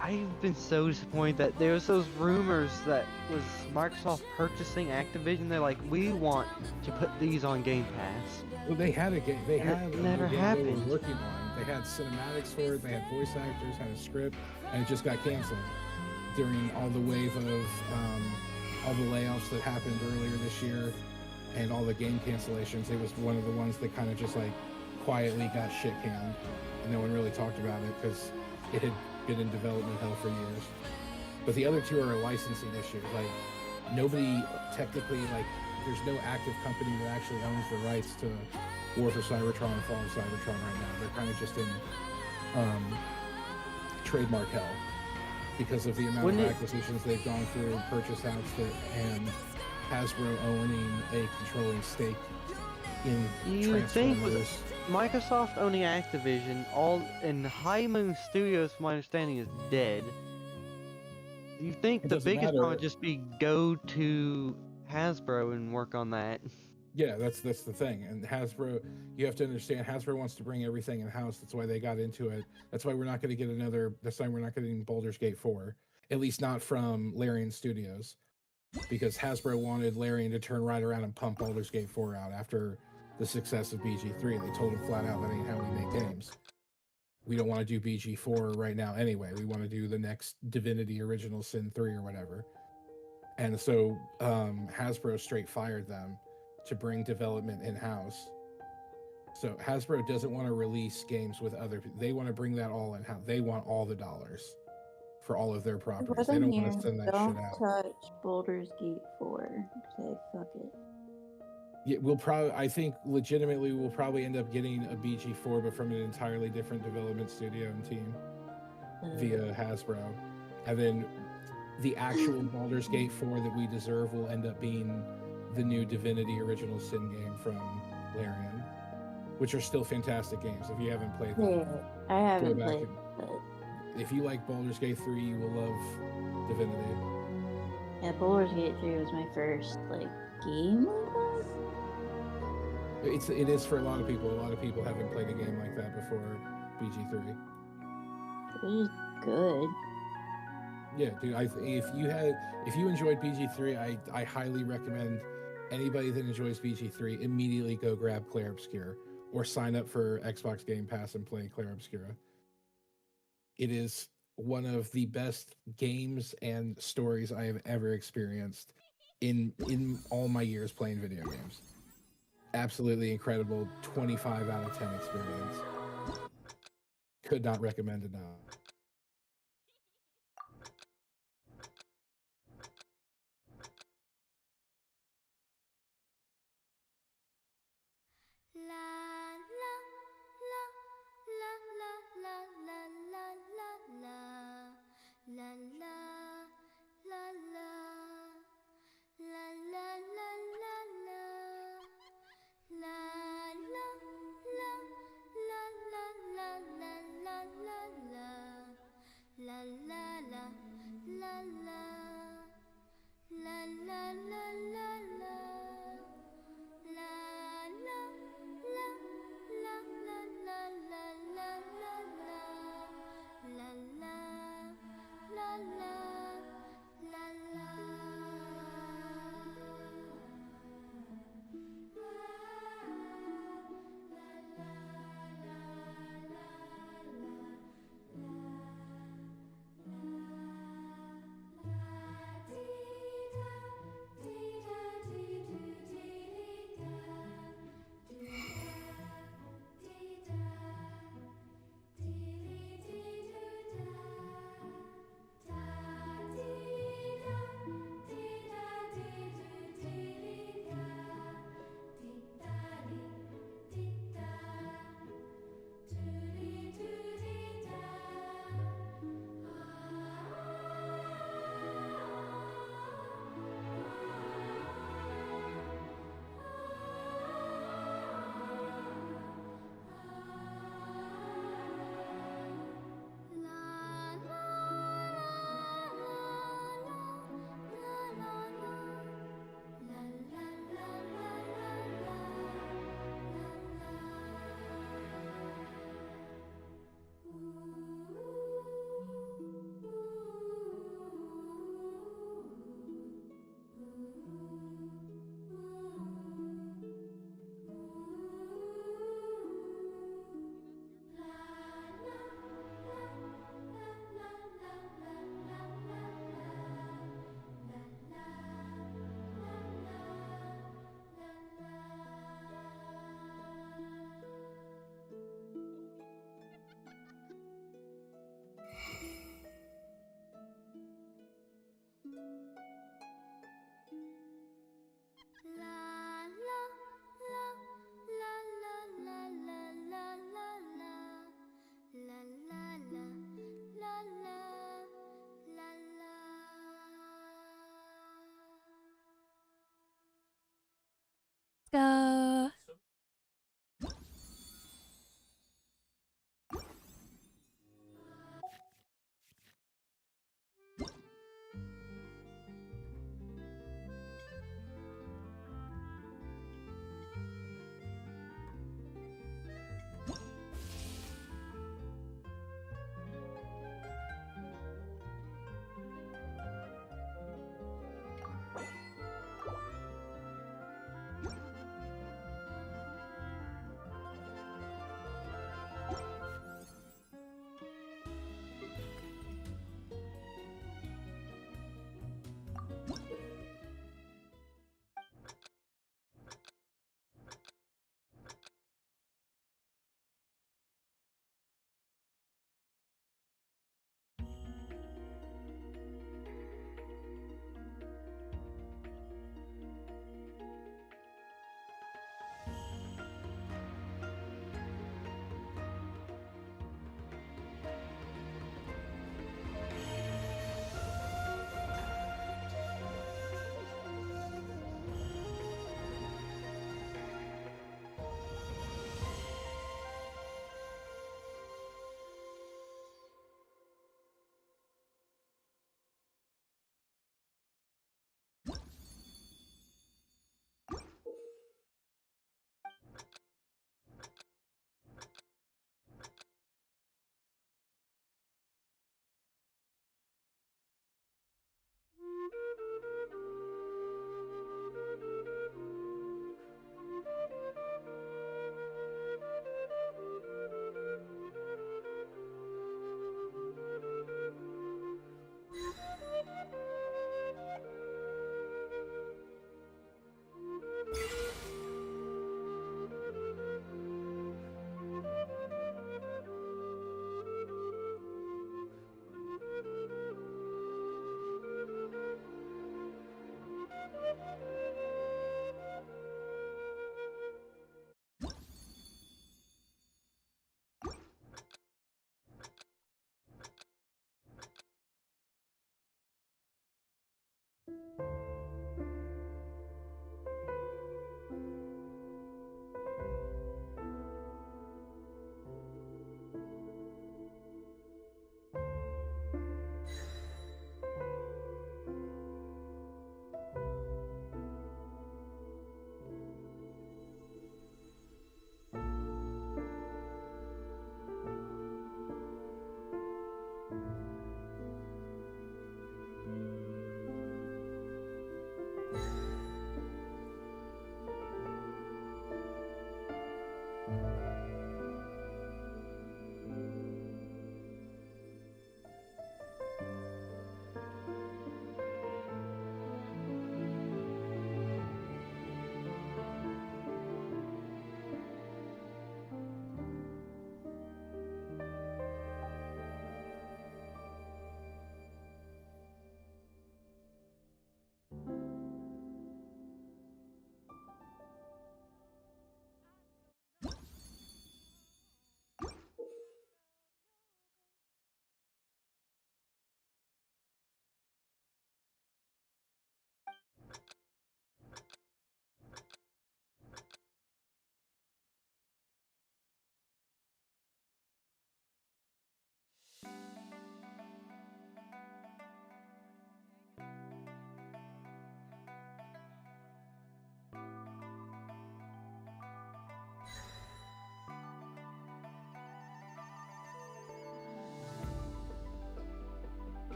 I've been so disappointed that there was those rumors that was Microsoft purchasing Activision. They're like, we want to put these on Game Pass. Well, they had a game. They And had it a never game happened. They were working on. They had cinematics for it. They had voice actors, had a script, and it just got canceled during all the wave of all the layoffs that happened earlier this year and all the game cancellations. It was one of the ones that kind of just like quietly got shit canned, and no one really talked about it because it had been in development hell for years. But the other two are a licensing issue. Like, nobody technically, like, there's no active company that actually owns the rights to War for Cybertron and Fall of Cybertron right now. They're kind of just in trademark hell because of the amount of acquisitions they've gone through, purchase outs, and Hasbro owning a controlling stake in You think with Transformers. Microsoft owning Activision, and High Moon Studios, from my understanding, is dead. You think It the doesn't biggest one matter. would just be go to Hasbro and work on that? Yeah, that's the thing. And Hasbro, you have to understand, Hasbro wants to bring everything in house. That's why they got into it. That's why we're not going to get another. That's why we're not getting Baldur's Gate 4, at least not from Larian Studios, because Hasbro wanted Larian to turn right around and pump Baldur's Gate 4 out after the success of BG3. They told him flat out that ain't how we make games. We don't want to do BG4 right now anyway. We want to do the next Divinity Original Sin 3 or whatever. And so Hasbro straight fired them to bring development in-house. So Hasbro doesn't want to release games with other people. They want to bring that all in-house. They want all the dollars for all of their properties. They don't want to send that Don't shit out. touch Baldur's Gate 4. Say fuck it. Yeah, I think legitimately we'll probably end up getting a BG4, but from an entirely different development studio and team via Hasbro. And then the actual Baldur's Gate 4 that we deserve will end up being the new Divinity Original Sin game from Larian, which are still fantastic games. If you haven't played them, Yeah, I haven't back played, and- but if you like Baldur's Gate 3, you will love Divinity. yeah, Baldur's Gate 3 was my first like game like that. It is for a lot of people. A lot of people haven't played a game like that before BG3. It was good. Yeah, dude. If you enjoyed BG3, I highly recommend anybody that enjoys BG3 immediately go grab Claire Obscura or sign up for Xbox Game Pass and play Claire Obscura. It is one of the best games and stories I have ever experienced in all my years playing video games. Absolutely incredible 25 out of 10 experience. Could not recommend enough.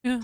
Yeah.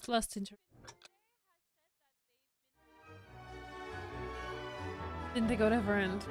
Last intro. Didn't think it would ever end.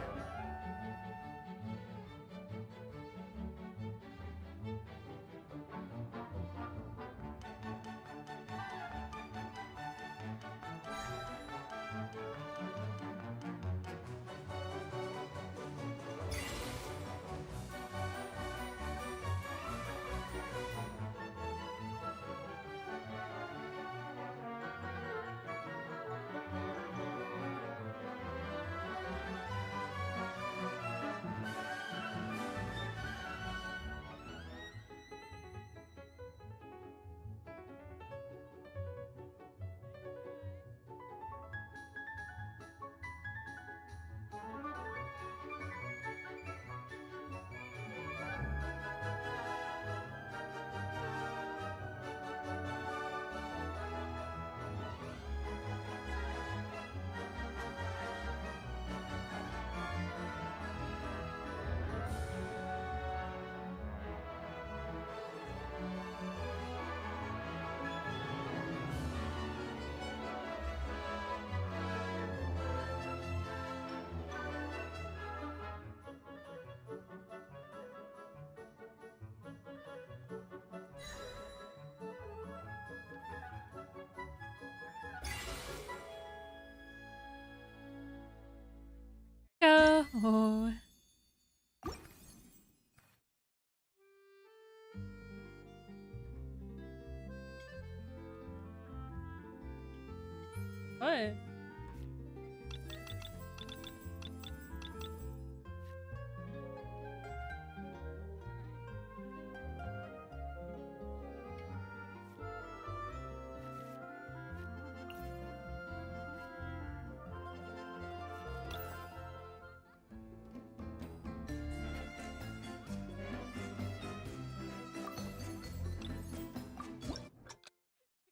Oh. What?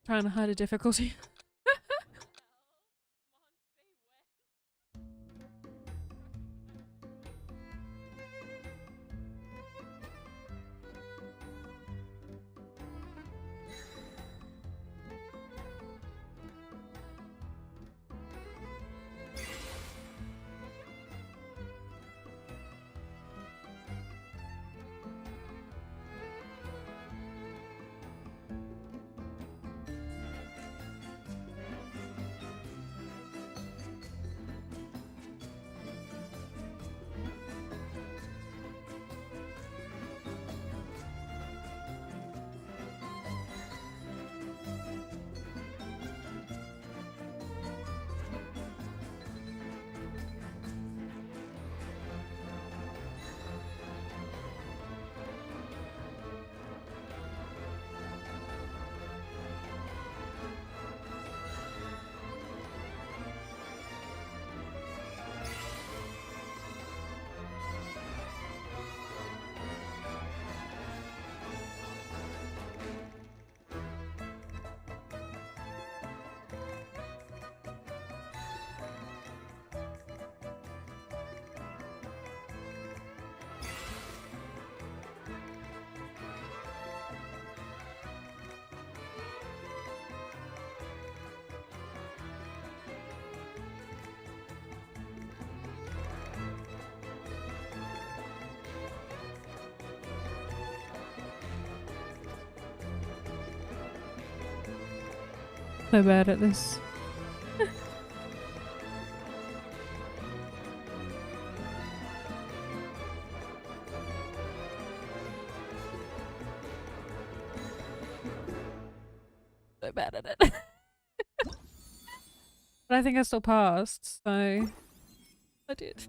Trying to hide a difficulty. So bad at this. So bad at it. But I think I still passed, so I did.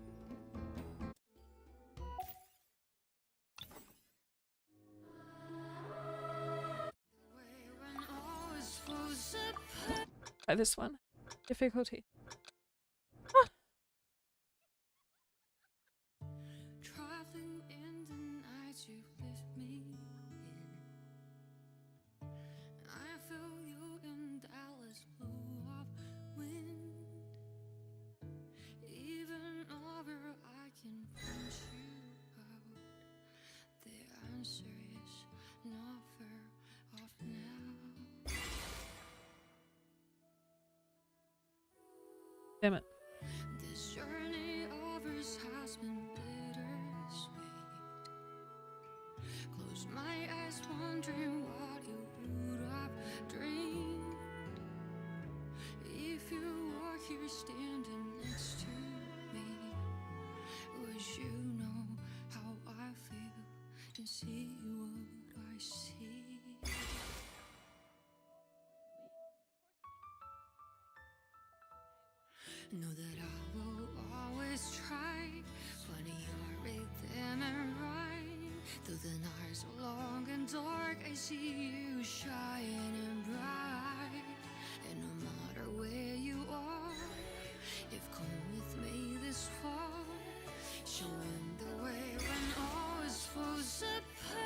Try this one. Difficulty. Traveling in the night you lift me in. I feel you in Dallas, blew off wind. Even over I can punch you out. The answer is not far off now. Damn it. This journey of ours has been bittersweet. Close my eyes, wondering what you would have dreamed if you were here standing next to me. Would you know how I feel and see what I see? Know that I will always try, finding your rhythm and rhyme. Though the nights are long and dark, I see you shining bright. And no matter where you are, you've come with me this far, showing the way when all is falls apart.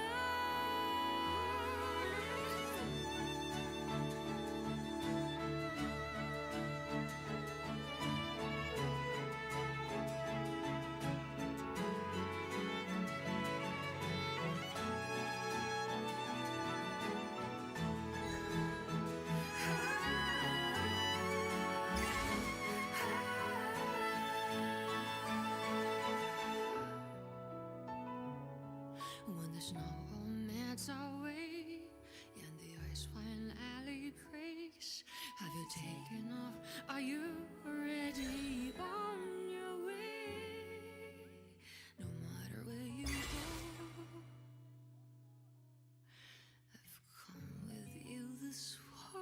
When the snow all melts away and the ice finally breaks, have you taken off? Are you already on your way? No matter where you go, I've come with you this far.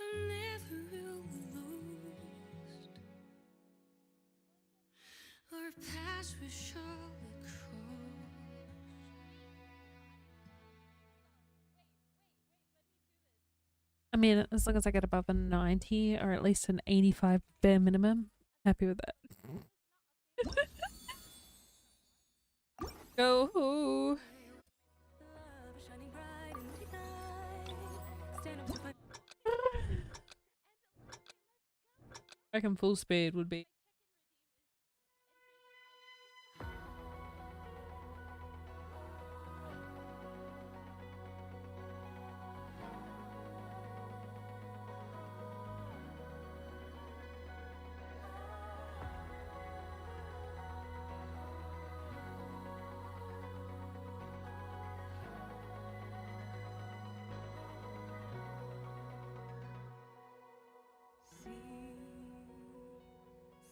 I'm never really lost. Our paths will surely cross. I mean, as long as I get above a 90 or at least an 85 bare minimum, happy with that. Go! I reckon full speed would be.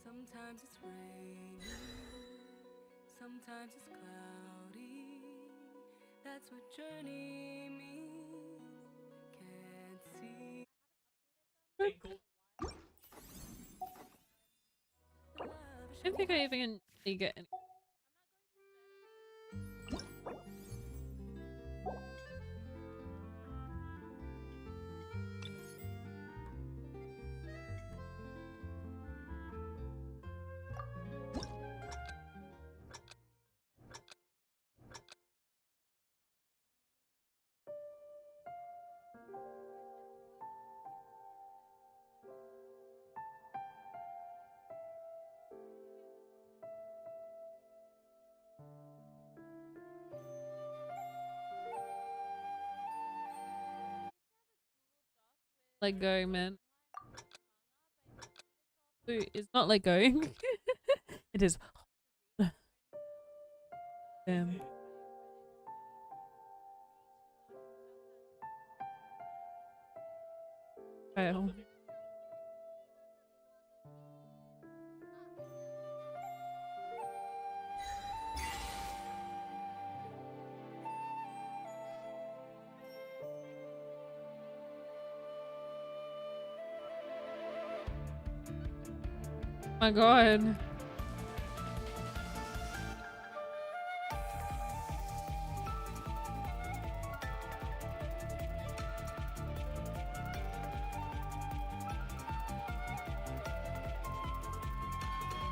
Sometimes it's rainy, sometimes it's cloudy. That's what journey means. Can't see. I don't think I even get any. Let go, man. It's not let go. It is. Damn. Fail. My god.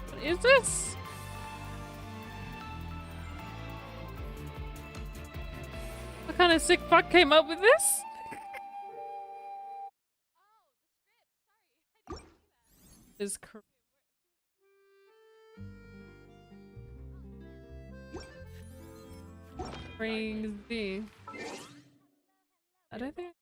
What is this? What kind of sick fuck came up with this? Is crazy. I don't think.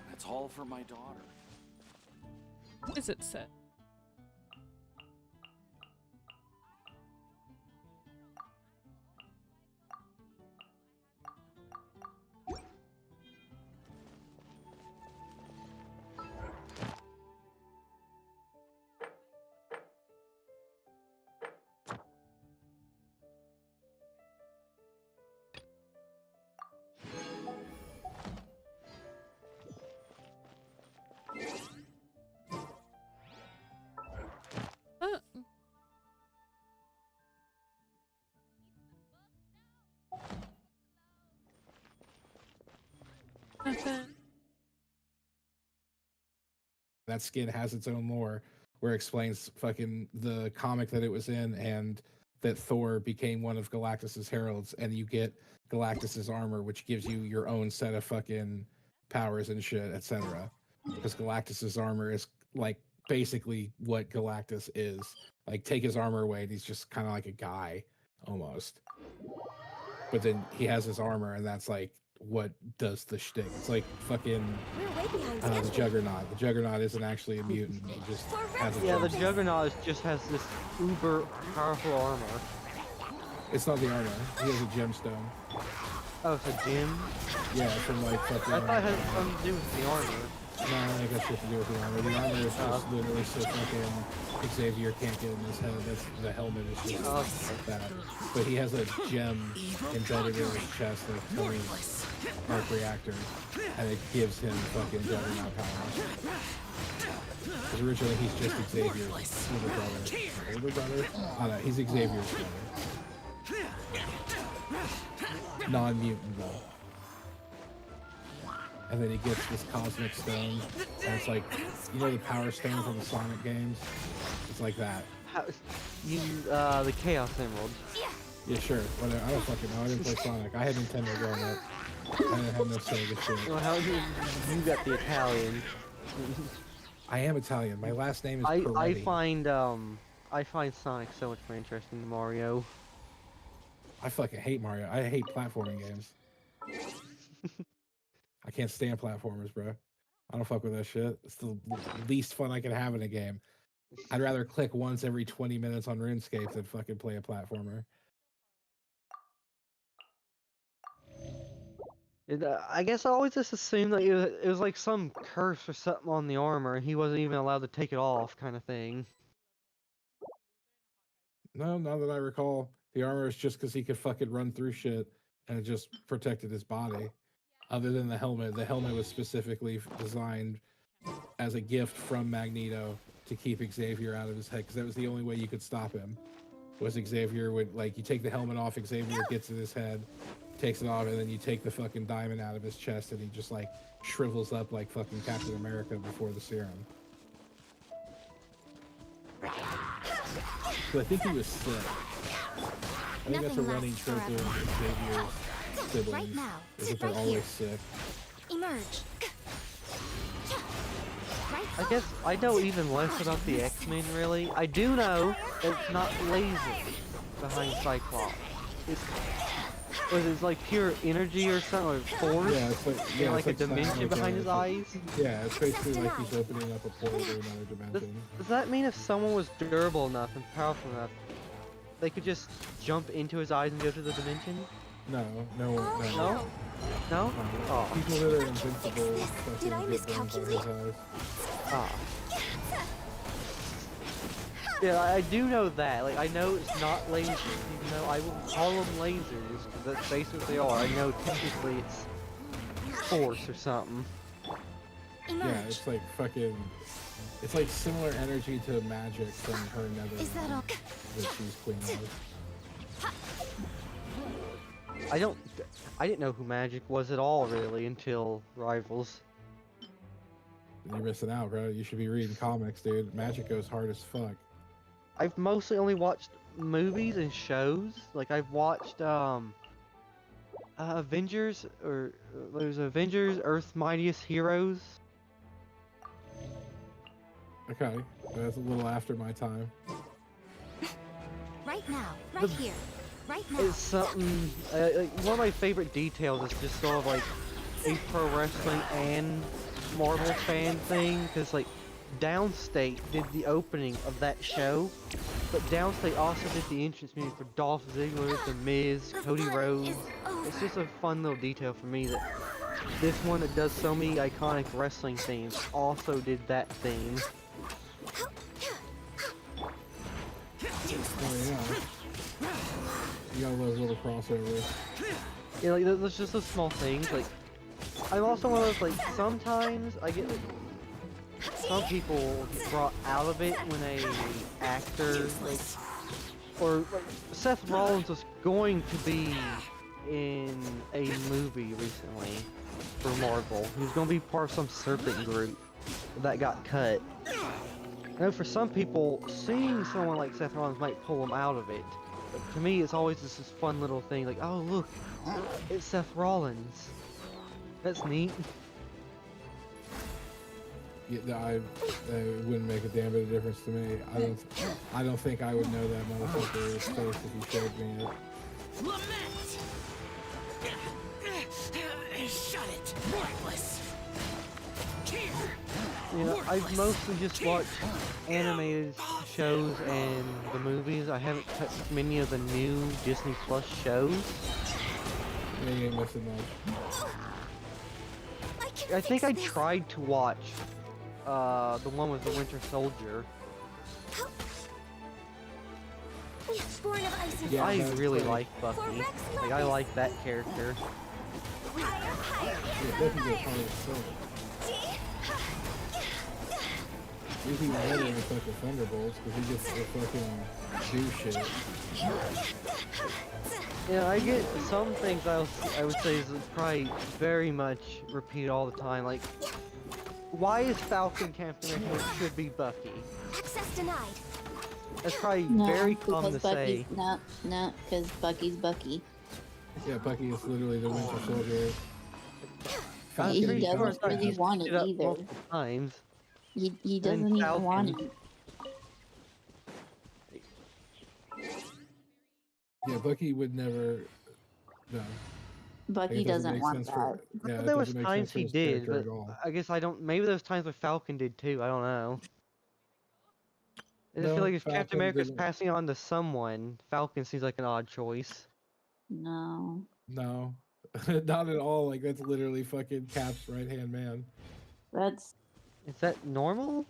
That's all for my daughter. What is it said? That skin has its own lore where it explains fucking the comic that it was in and that Thor became one of Galactus's heralds, and you get Galactus's armor, which gives you your own set of fucking powers and shit, etc. Because Galactus's armor is like basically what Galactus is. Like, take his armor away and he's just kind of like a guy almost. But then he has his armor, and that's like what does the shtick. It's like fucking the Juggernaut. The Juggernaut isn't actually a mutant. He just has a the Juggernaut just has this uber powerful armor. It's not the armor. He has a gemstone. Oh, it's a gem? Yeah, from like fucking. I thought it had something to do with the armor. No, I think that's what to do with the armor. The armor is just literally so fucking Xavier can't get in his head. That's the helmet is just like that. But he has a gem embedded in his chest, like Tony's arc reactor, and it gives him fucking Juggernaut power. Because originally he's just Xavier's little brother. Older brother? Oh no, he's Xavier's brother. Non-mutant though. and then he gets this cosmic stone, and it's like, you know the Power Stone from the Sonic games? It's like that. How, the Chaos Emerald. Yeah, sure. Whatever. I don't fucking know. I didn't play Sonic. I had Nintendo growing up. I didn't have no Sega shit. Well, how you got the Italian? I am Italian. My last name is I Peretti. I find Sonic so much more interesting than Mario. I fucking hate Mario. I hate platforming games. I can't stand platformers, bro. I don't fuck with that shit. It's the least fun I can have in a game. I'd rather click once every 20 minutes on RuneScape than fucking play a platformer. I guess I always just assumed that it was like some curse or something on the armor, and he wasn't even allowed to take it off, kind of thing. No, not that I recall. The armor is just because he could fucking run through shit, and it just protected his body. Other than the helmet was specifically designed as a gift from Magneto to keep Xavier out of his head, because that was the only way you could stop him. Was Xavier would, like, you take the helmet off, Xavier gets in his head, takes it off, and then you take the fucking diamond out of his chest, and he just, like, shrivels up like fucking Captain America before the serum. So I think he was sick. I think that's a running trope in Xavier's siblings, Right now. is that they're always sick. Emerge. I guess I know even less about the X-Men, really. I do know that it's not laser behind Cyclops. It's like pure energy or something, or force. Yeah, it's like, like a dimension behind his eyes. Yeah, it's basically like he's opening up a portal to another dimension. Does that mean if someone was durable enough and powerful enough, they could just jump into his eyes and go to the dimension? No. No? Oh. People that are invincible fucking Did I get burned by his eyes. Ah. Yeah, I do know that. Like, I know it's not lasers, even though I will call them lasers, because that's basically what they are. I know technically it's force or something. Yeah, it's like fucking... It's like similar energy to magic from her nether Is that all? that she's queen of. I didn't know who Magic was at all, really, until Rivals. You're missing out, bro. You should be reading comics, dude. Magic goes hard as fuck. I've mostly only watched movies and shows. Like, I've watched, Avengers, or there's Avengers, Earth's Mightiest Heroes. Okay, that's a little after my time. Right now. Right here. Right now. It's something, like, one of my favorite details is just sort of like a pro wrestling and Marvel fan thing, because like Downstate did the opening of that show, but Downstate also did the entrance music for Dolph Ziggler, The Miz, Cody Rhodes. It's just a fun little detail for me that this one that does so many iconic wrestling themes also did that theme. Oh yeah. You gotta love little crossovers. Yeah, like there's just those small things. Like, I'm also one of those, like, sometimes I get like, some people get brought out of it when a actor, like, or like Seth Rollins was going to be in a movie recently for Marvel. He was going to be part of some serpent group that got cut. I know for some people, seeing someone like Seth Rollins might pull them out of it. But to me, it's always just this fun little thing, like, oh look, it's Seth Rollins. That's neat. Yeah, it wouldn't make a damn bit of difference to me. I don't think I would know that motherfucker's face if he showed me it. Shut it, worthless. You know, I've mostly just watched animated shows and the movies. I haven't touched many of the new Disney Plus shows. Yeah, you ain't missing much. I think I tried to watch the one with the Winter Soldier. Born of ice and Yeah, I that's really right. like Bucky. Like, I like that character. Yeah, Bucky goes hard as fuck. He's even better than fucking Thunderbolts because he gets to fucking do shit. Yeah, I get some things I would say is probably very much repeat all the time. Like, why is Falcon Captain America when it should be Bucky? Access denied. That's probably No, very common because to Bucky's say. no, because Bucky's Bucky. Yeah, Bucky is literally the Winter Soldier. I'm He pretty sure doesn't it's not really he's want picked it it up either. multiple times. He then doesn't even want Falcon. it. Yeah, Bucky would never. No. Bucky It doesn't doesn't make want sense that. for. Yeah, But it there was doesn't make times sense for he his did, character but at all. I guess I don't. Maybe those times where Falcon did too. I don't know. I just feel No, like if Captain Falcon America's didn't. passing on to someone, Falcon seems like an odd choice. No. No, not at all. Like that's literally fucking Cap's right hand man. That's Is that normal?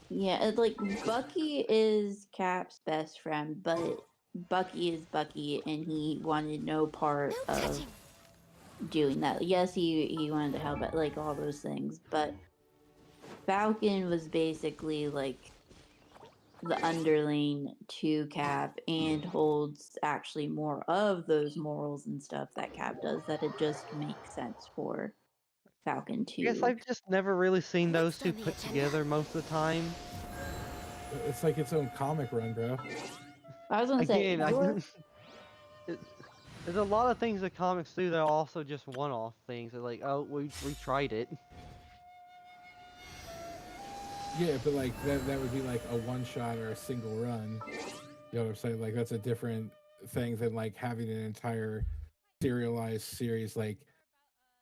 yeah, it's like Bucky is Cap's best friend, but Bucky is Bucky and he wanted no part No of touching. doing that. Yes, he wanted to help out, like all those things, but Falcon was basically like the underling to Cap and holds actually more of those morals and stuff that Cap does, that it just makes sense for Falcon I guess to. I've just never really seen those Next two on the put agenda. together most of the time. It's like its own comic run, bro. I was gonna say, Again, there's a lot of things the comics do that are also just one-off things. They're like, oh, we tried it. Yeah, but like that would be like a one shot or a single run. You know what I'm saying? Like that's a different thing than like having an entire serialized series like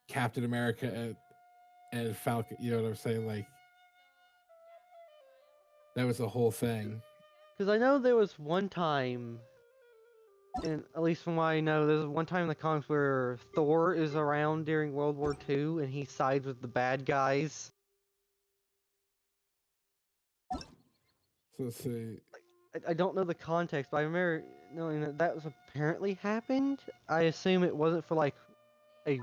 Captain America and Falcon. You know what I'm saying? Like that was the whole thing. Because I know there was one time, and at least from what I know, there's one time in the comics where Thor is around during World War II and he sides with the bad guys. So let's see. I don't know the context, but I remember knowing that that was apparently happened. I assume it wasn't for like a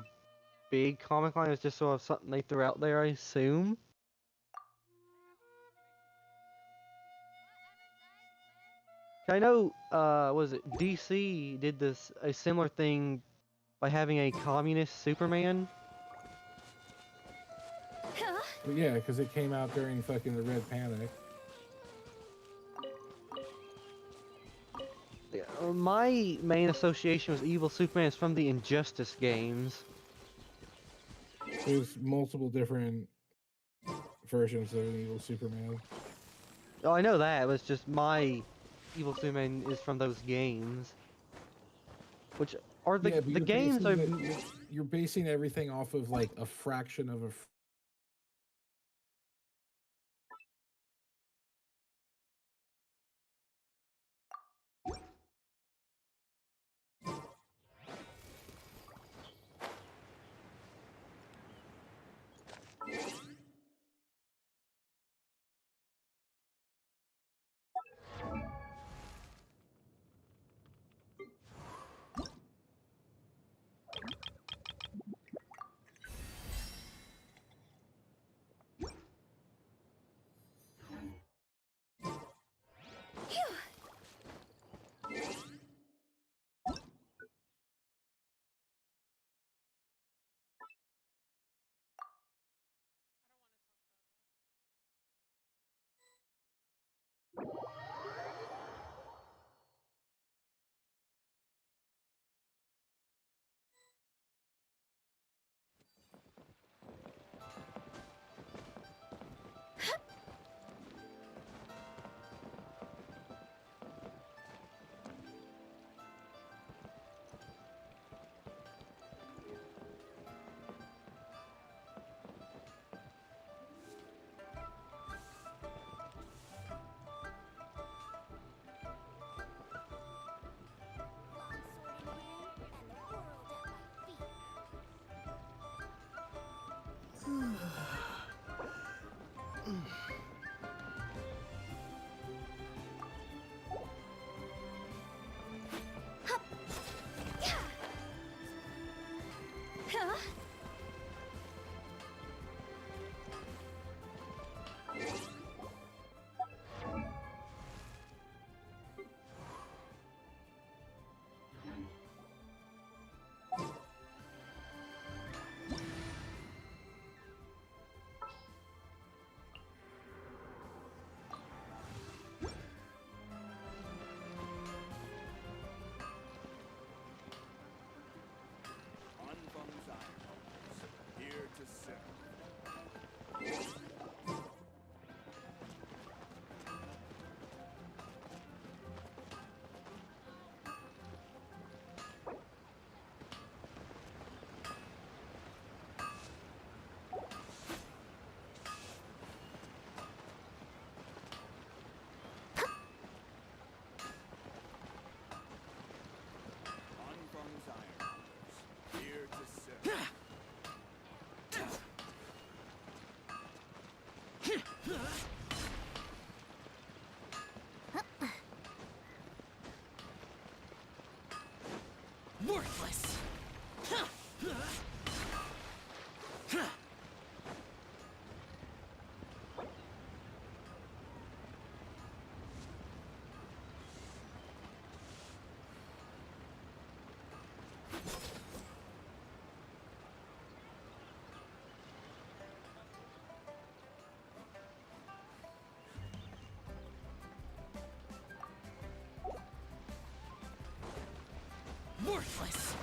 big comic line, it was just sort of something they threw out there, I assume. I know, was it DC did a similar thing by having a communist Superman? But yeah, because it came out during fucking the Red Panic. Yeah, my main association with Evil Superman is from the Injustice games. There's multiple different versions of an evil Superman. Oh, I know that, but it's just my Evil Superman is from those games. Which are the Yeah, but the games are you're basing everything off of like a fraction of a. Worthless. Worthless.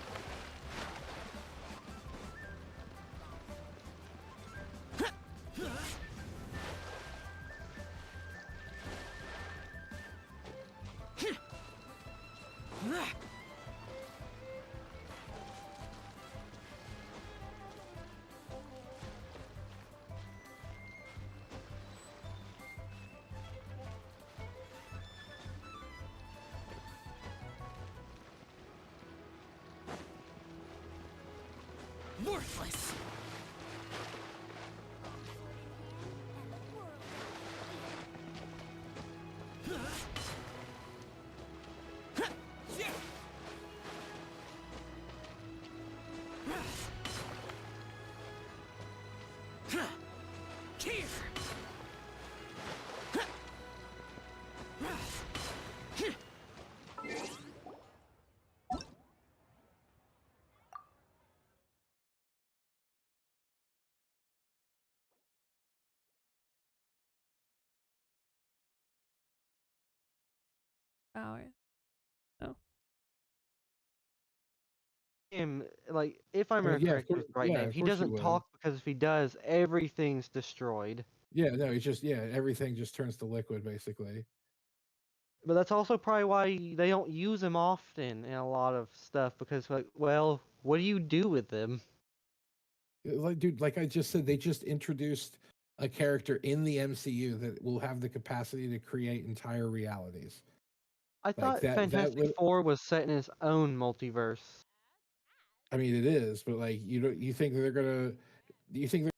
Worthless. Here. Hours. Oh. Him, like, if I'm I mean, yeah, of correct course, with the right yeah, name, of he course you doesn't would. talk because if he does, everything's destroyed. Yeah, no, he's just everything just turns to liquid basically. But that's also probably why they don't use him often in a lot of stuff because, like, well, what do you do with them? Like, dude, like I just said, they just introduced a character in the MCU that will have the capacity to create entire realities. I Like thought that Fantastic would, Four was set in his own multiverse. I mean, it is, but like you think they're gonna, you think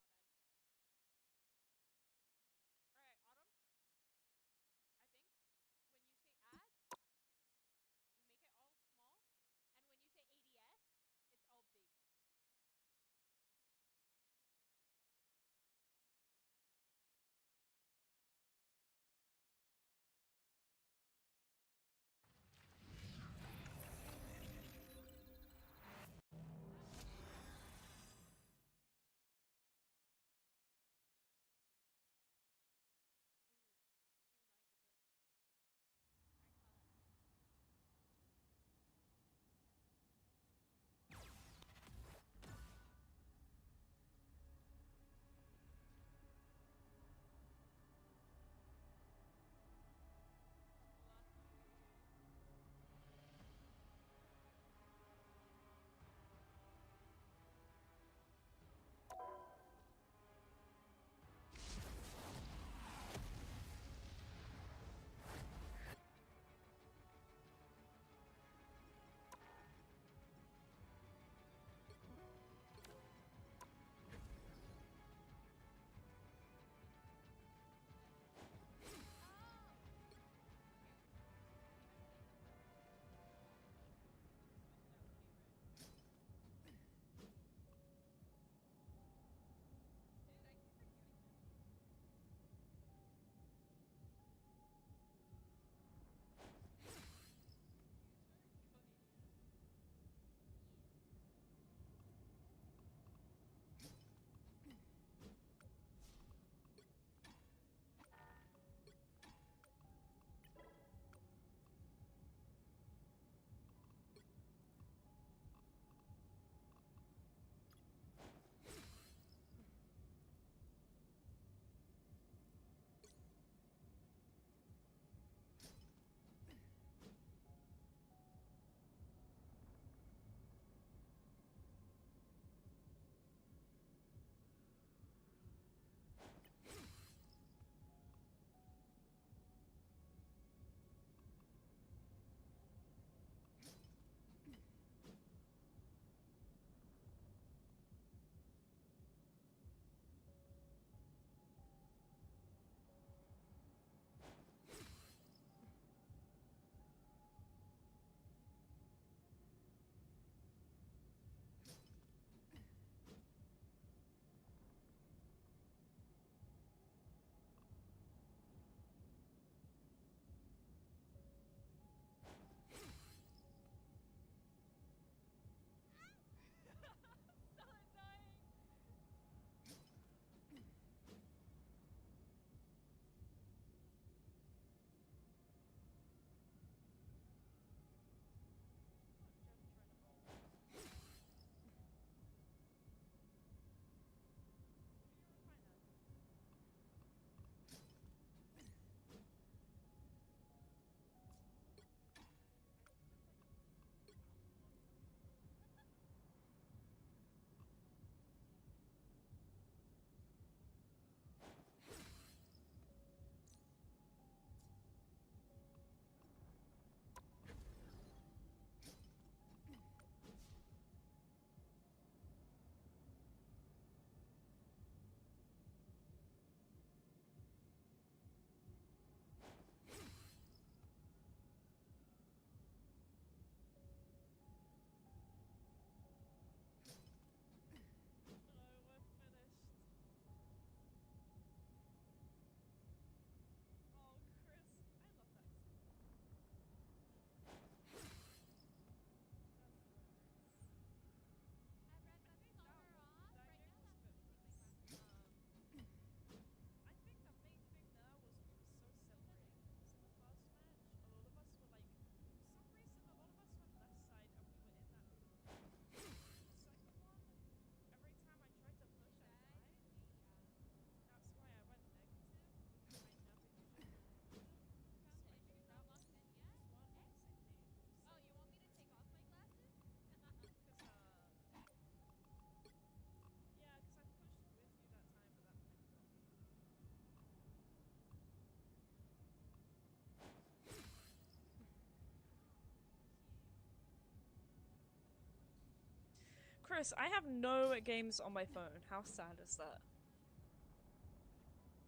Chris, I have no games on my phone. How sad is that?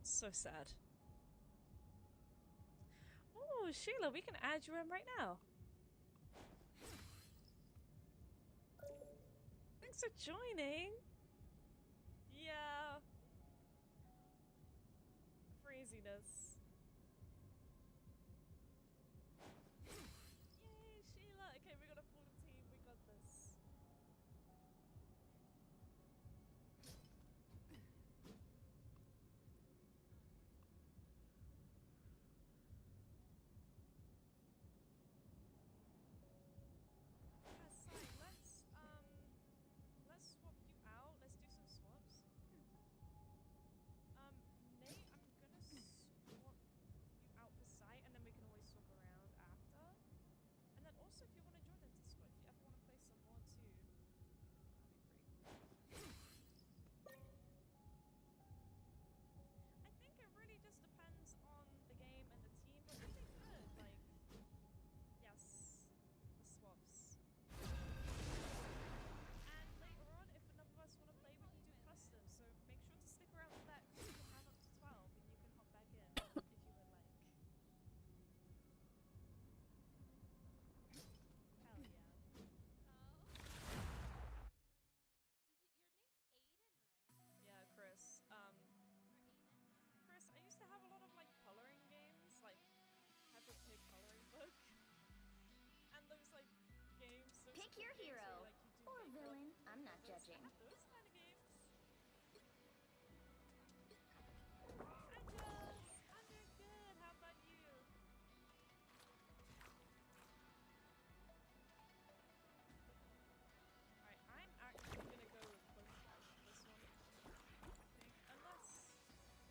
So sad. Oh, Sheila, we can add you in right now. Thanks for joining. Yeah. Craziness. Yay, Sheila. Okay, we got a full team. We got this. Yeah, Sai, let's swap you out. Let's do some swaps. Nate, I'm gonna swap you out for Sai, and then we can always swap around after. And then also, if you want to join the Discord, if you ever want to play some more too, that'd be pretty cool. I think it really just depends on the game and the team, but really good. Like, yes, the swaps. And later on, if enough of us want to play, we can do custom. So make sure to stick around for that, because you can have up to 12, and you can hop back in if you would like. Hell yeah. Yeah, Chris. Chris, I used to have a lot of like coloring games, like Peppa Pig coloring book, and those like games. Those Pick cool your games where, hero. like, you do Or makeup villain. and I'm not those- I judging. had those kind of games. Hi, Jess. I'm doing good. How about you? Alright, I'm actually gonna go with both guys for this one. I think, unless,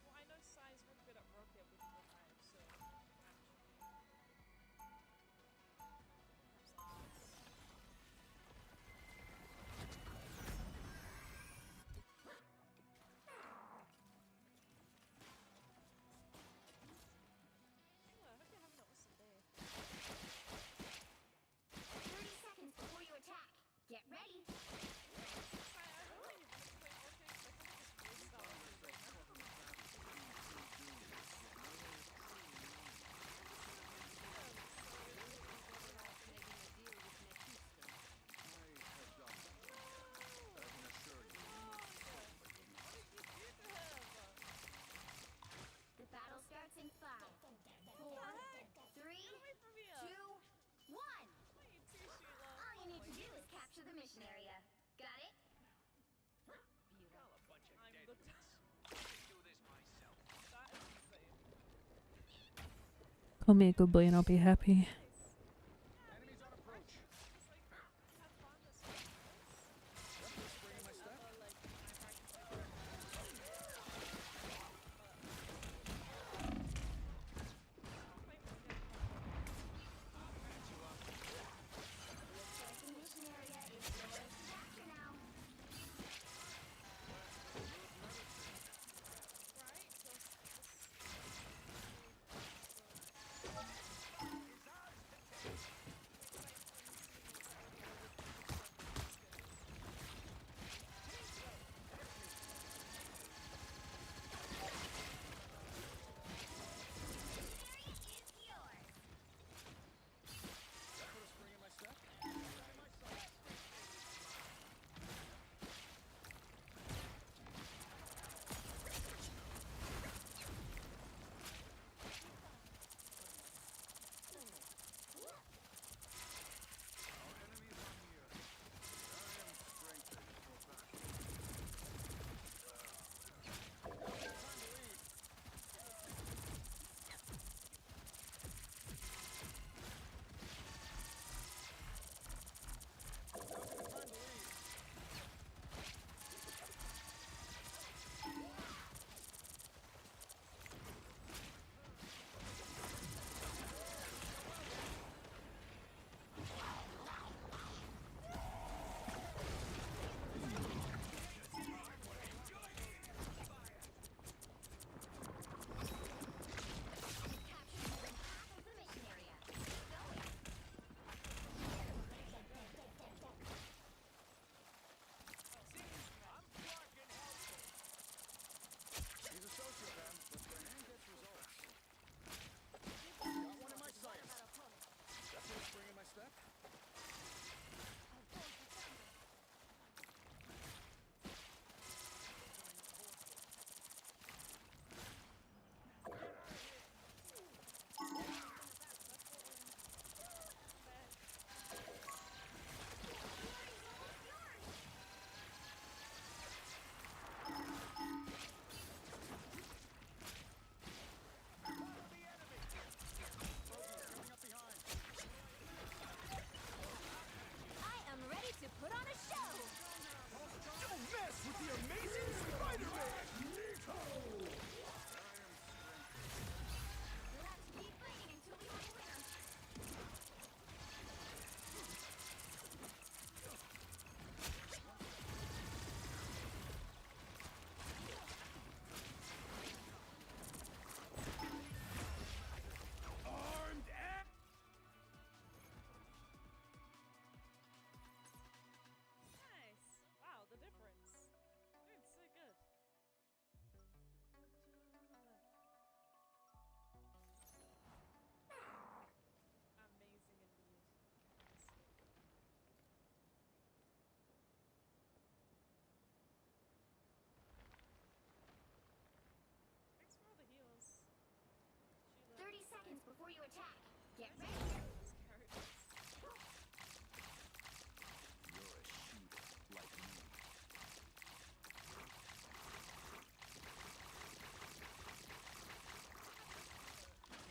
well, I know Sai's really good at rocket with both knives, so actually, perhaps like this. Sheila, I hope you're having an awesome day. 30 seconds before you attack. Get ready. Sai, I really wanted to play rocket, I think it's freestyle right now. The battle starts in 5, 4, 3, 2, 1. All you need to do is capture the mission area. Got it? I'm the That is insane. Call me a good boy and I'll be happy. Enemies on approach. Just like have fun this way. Bringing my stuff. The mission area is yours to capture now. Right? before you attack. Get ready. These characters. You're a shooter like me.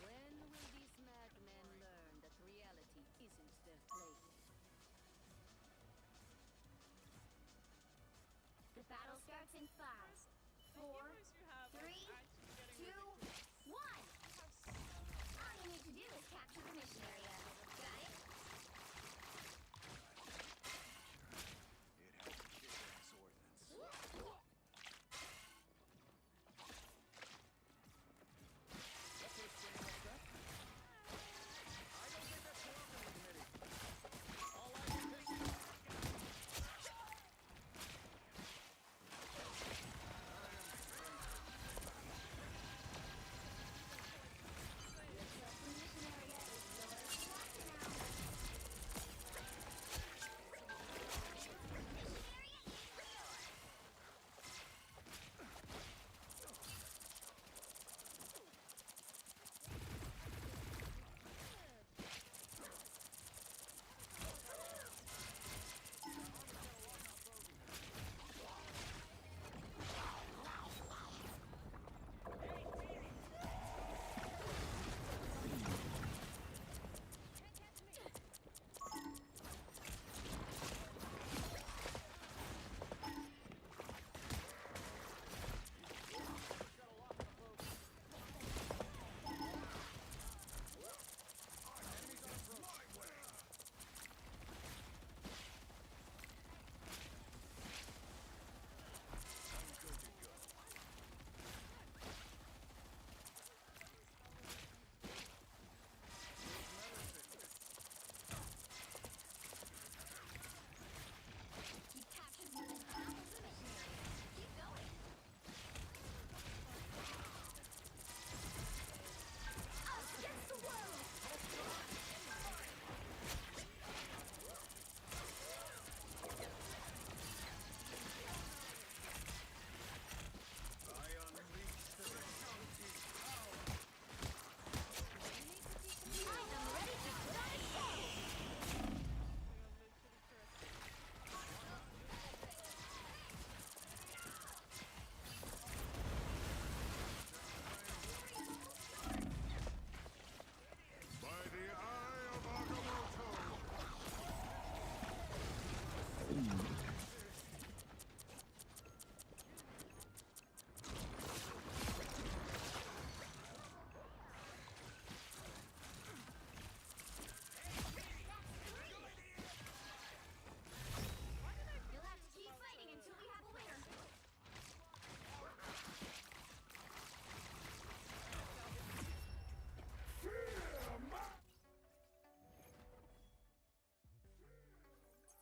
When will these madmen learn that reality isn't their plaything? The battle starts in 5, 4, Heroes you have are 3, actually getting 2, ridiculous. 1. You have so All you need to do is capture the mission area. Got it? It has a kick-ass ordnance. That put a strain on stuff. I don't think that's welcome, committee. All I can think. The mission area is yours. Now.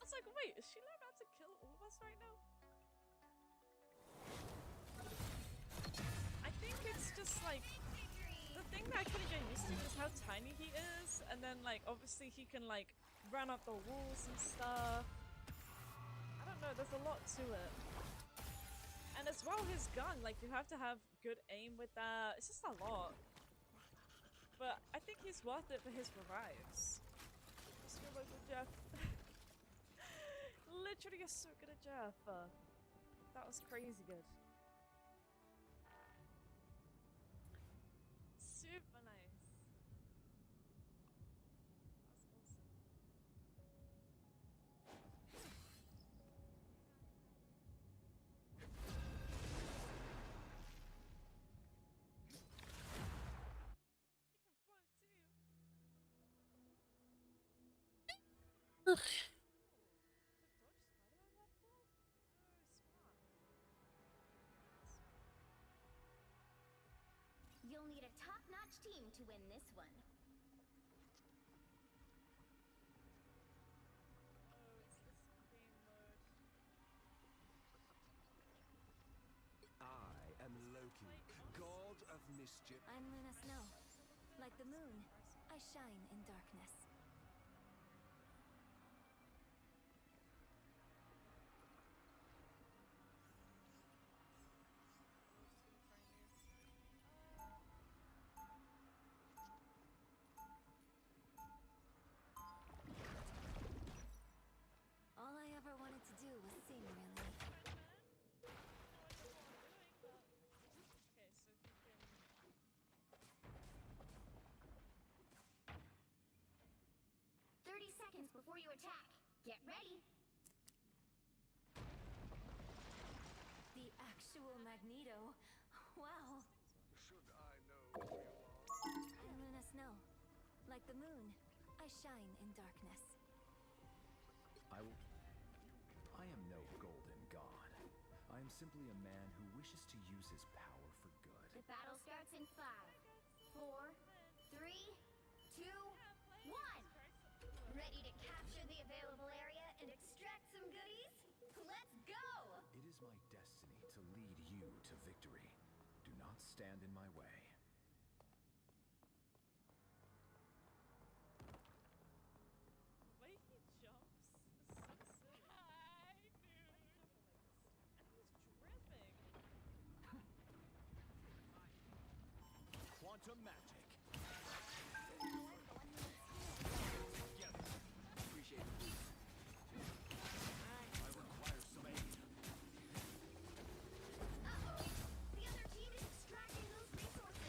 was like, wait, is she about to kill all of us right now? I think it's just like the thing that I couldn't get used to is how tiny he is, and then like obviously he can like run up the walls and stuff. I don't know, there's a lot to it. And as well his gun, like you have to have good aim with that. It's just a lot. But I think he's worth it for his revives. Just your local Jeff. Literally you're so good at Jeff. That was crazy good. Super nice. That's awesome. You can float too. Ugh. To dodge Spider-Man that far? Oh, smart. You'll need a top-notch team to win this one. Oh, it's this game mode. I am Loki, god of mischief. I'm Luna Snow. Like the moon, I shine in darkness. do a sing, really. Okay, so he can. 30 seconds before you attack. Get ready. The actual Magneto. Wow. Should I know who you are? I'm Luna Snow. Like the moon, I shine in darkness. I am no golden god. I am simply a man who wishes to use his power for good. The battle starts in 5, 4, 3, 2, 1. Ready to capture the available area and extract some goodies? Let's go! It is my destiny to lead you to victory. Do not stand in my way. The way he jumps is so silly. Hi, dude. And he's dripping. Quantum magic. Appreciate the boost. I require some aid. Uh-oh! The other team is extracting those resources!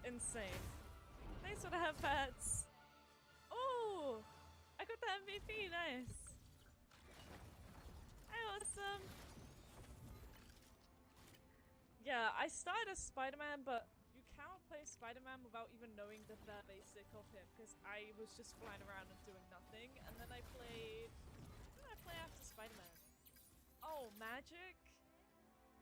insane. Thanks for the head pets. Oh, I got the MVP. Nice. Hey, awesome. Yeah, I started as Spider-Man, but you cannot play Spider-Man without even knowing the bare basic of him, because I was just flying around and doing nothing, and then I played... What did I play after Spider-Man? Oh, Magic?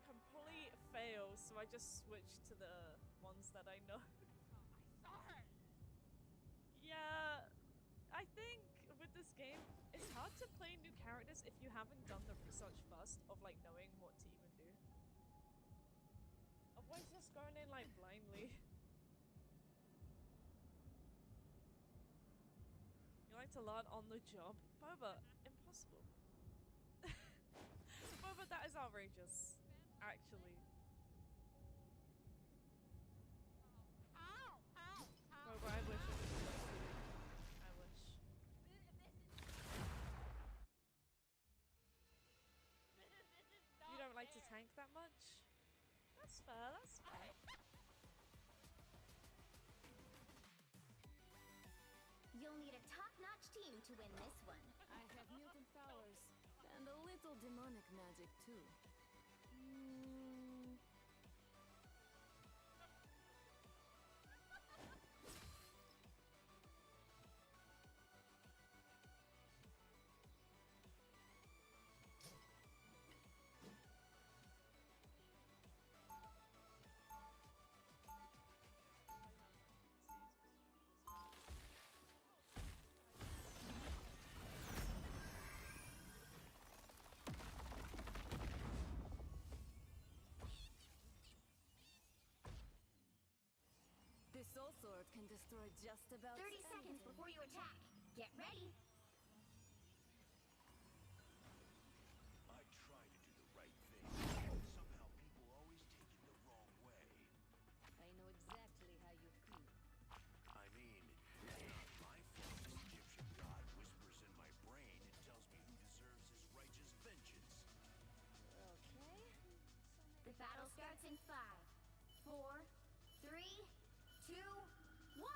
Complete fail, so I just switched to the ones that I know. I saw her. Yeah, I think with this game, it's hard to play new characters if you haven't done the research first of like knowing what to even do. Otherwise, just going in like blindly. You like to learn on the job, Boba? Impossible. Boba, that is outrageous. Actually. Boba, I wish I could do that to you. I wish. You don't like to tank that much? That's fair, that's fair. You'll need a top-notch team to win this one. I have mutant powers and a little demonic magic too. This soul sword can destroy just about 30 seconds anything. before you attack. Get ready. I try to do the right thing. Somehow people always take it the wrong way. I know exactly how you feel. I mean, it's not my fault this Egyptian god whispers in my brain and tells me who deserves his righteous vengeance. Okay. The battle starts in 5, 4, 3, 2, 1.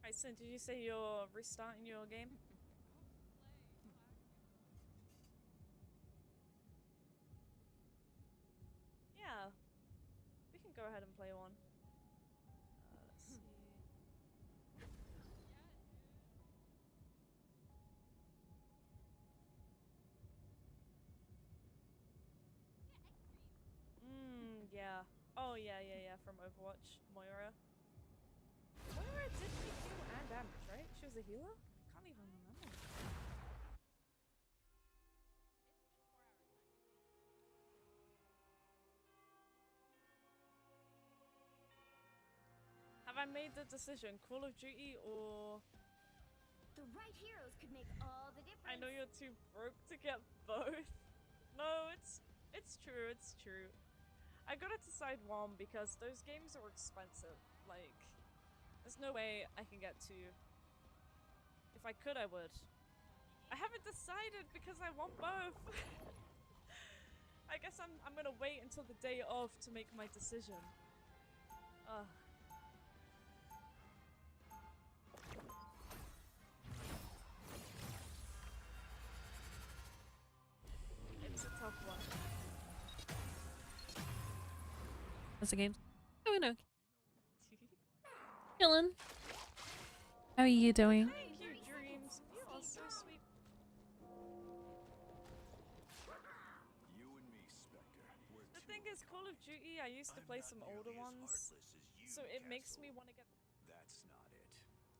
Alright, so did you say you're restarting your game? Yeah. We can go ahead and play one. Let's see. Yeah. Oh, yeah, from Overwatch. Moira. Moira did take heal and damage, right? She was a healer? Can't even remember. Have I made the decision? Call of Duty or... The right heroes could make all the difference. I know you're too broke to get both. No, it's true, it's true. I gotta decide one because those games are expensive. Like, there's no way I can get two. If I could, I would. I haven't decided because I want both. I guess I'm gonna wait until the day of to make my decision. Ugh. It's a tough one. That's a game. Oh, no. Chillin'. How are you doing? Thank you, Dreams. You are so sweet. You and me, Spectre. We're The thing is, Call of Duty, I used to play some older ones, so it makes me want to get... That's not it.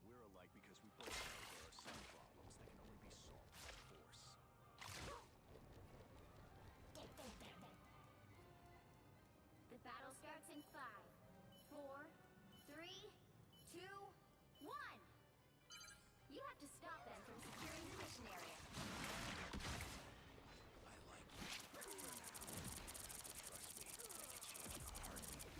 We're alike because we both know there are some problems that can only be solved by force. The battle starts in 5, 4, 3, 2, 1. You have to stop them from securing the mission area. I like you. For now. Trust me, that can change in a heartbeat.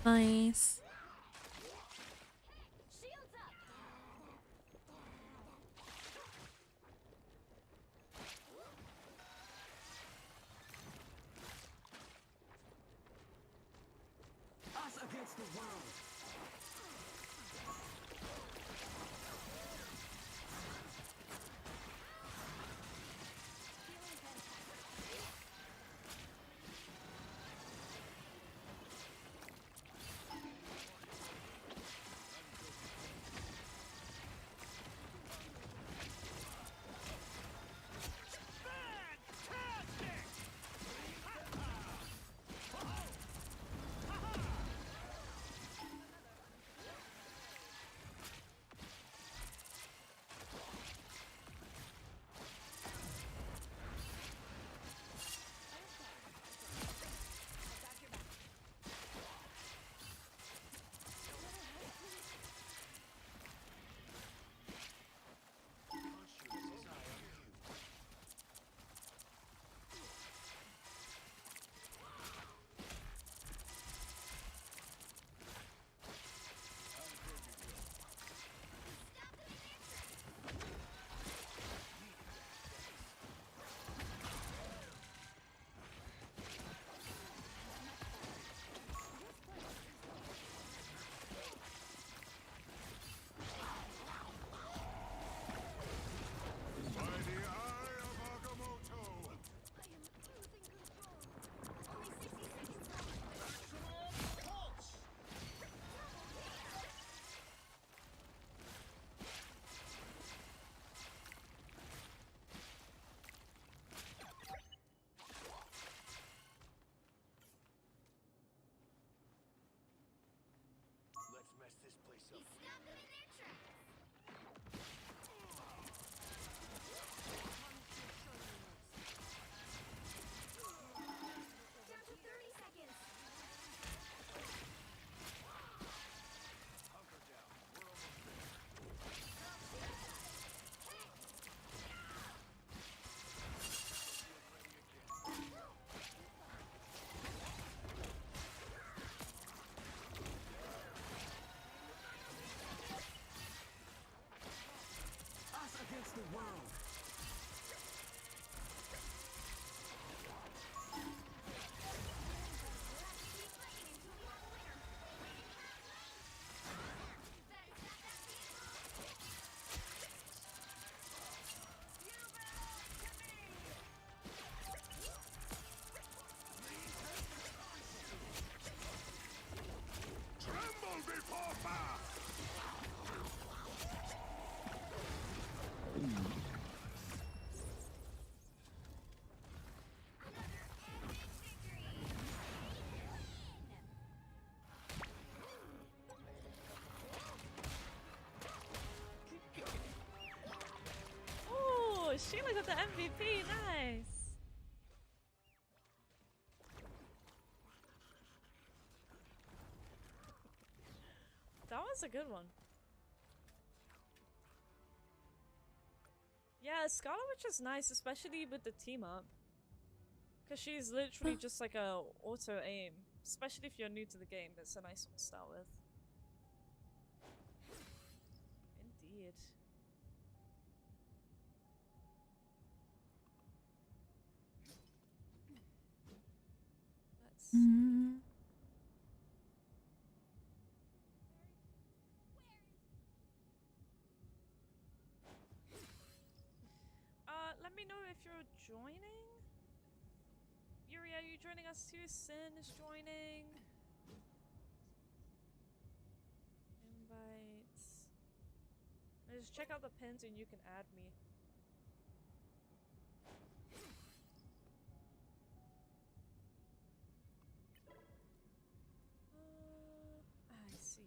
Nice. Shields up. Us against the world. Let's mess this place up. Stop them in their tracks. Down to 30 seconds. Hunker down. We're almost there. Us against the world. Tremble before fire! Oh, Sheila got the MVP. Nice. That was a good one. Yeah, Scarlet Witch is nice, especially with the team up. Because she's literally just like a auto aim. Especially if you're new to the game, it's a nice one to start with. Indeed. Let's see. Mm. Let me know if you're joining. Yuri, are you joining us too? Sin is joining. Invites. Just check out the pins and you can add me. I see.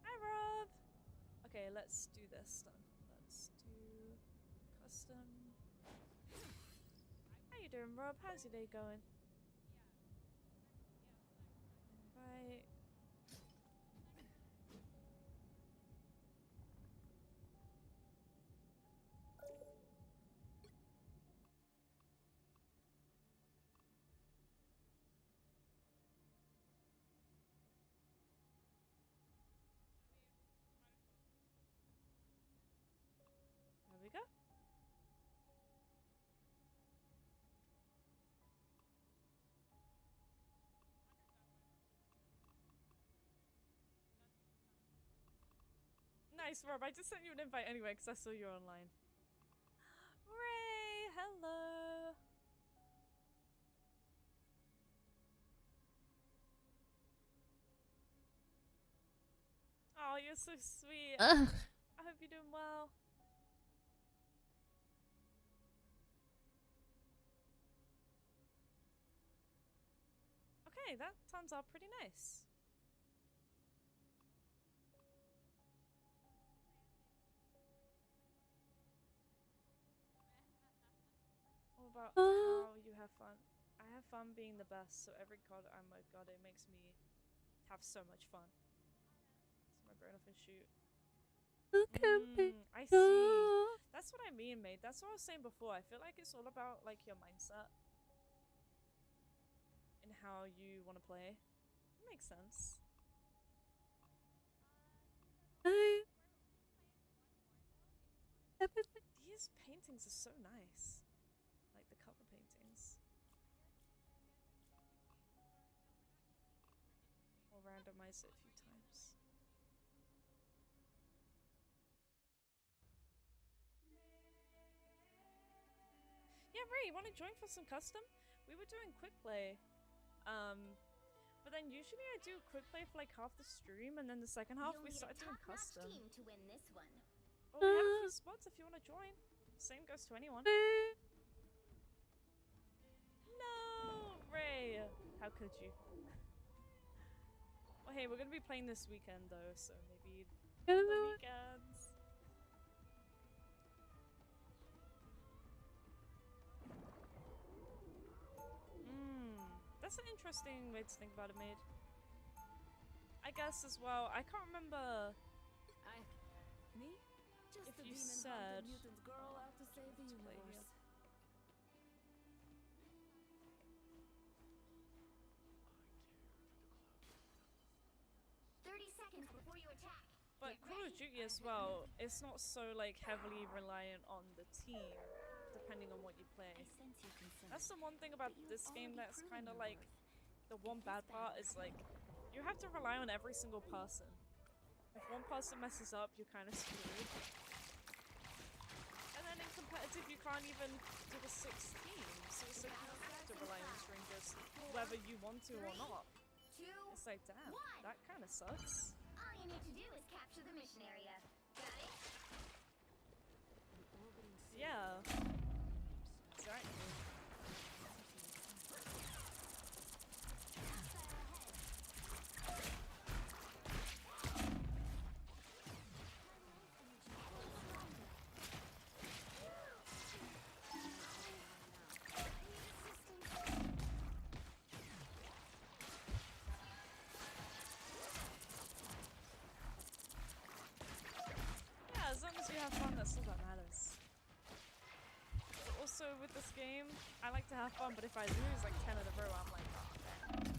Hi, Rob. Okay, let's do this then. Let's do custom. How you doing, Rob? How's your day going? Invite. Nice, Rob. I just sent you an invite anyway because I saw you online. Ray, hello. Oh, you're so sweet. Ugh. I hope you're doing well. Okay, that turns out pretty nice. All about how you have fun. I have fun being the best, so every god I'm a god, it makes me have so much fun. So my brain off and shoot. I see. That's what I mean, mate. That's what I was saying before. I feel like it's all about like your mindset and how you want to play. It makes sense. These paintings are so nice. Like the cover paintings. I'll randomize it a few times. Yeah, Ray, you want to join for some custom? We were doing quick play. But then usually I do quick play for like half the stream, and then the second half we started doing custom. Team to win this one. Oh, we have a few spots if you want to join. Same goes to anyone. No, Ray. How could you? Well, hey, we're gonna be playing this weekend though, so maybe the weekends. That's an interesting way to think about it, mate. I guess as well. I can't remember. Me? Just if the you demon-hunted said mutant girl out to save the play universe. here. Before you attack. But Call of Duty as well, it's not so like heavily reliant on the team, depending on what you play. That's the one thing about this game that's kind of like the one bad part is like you have to rely on every single person. If one person messes up, you're kind of screwed. And then in competitive, you can't even do the 6 teams, so it's like you don't have to rely on strangers, whether you want to or not. It's like, damn, that kind of sucks. All you need to do is capture the mission area. Got it? Yeah. Exactly. As long as you have fun, that's all that matters. But also with this game, I like to have fun, but if I lose like 10 in a row, I'm like, oh man.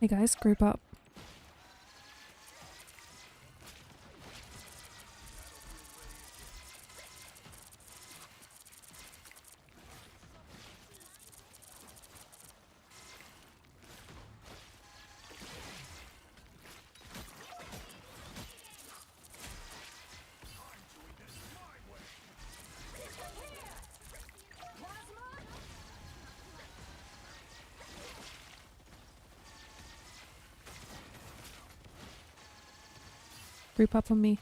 Hey guys, group up. Group up on me.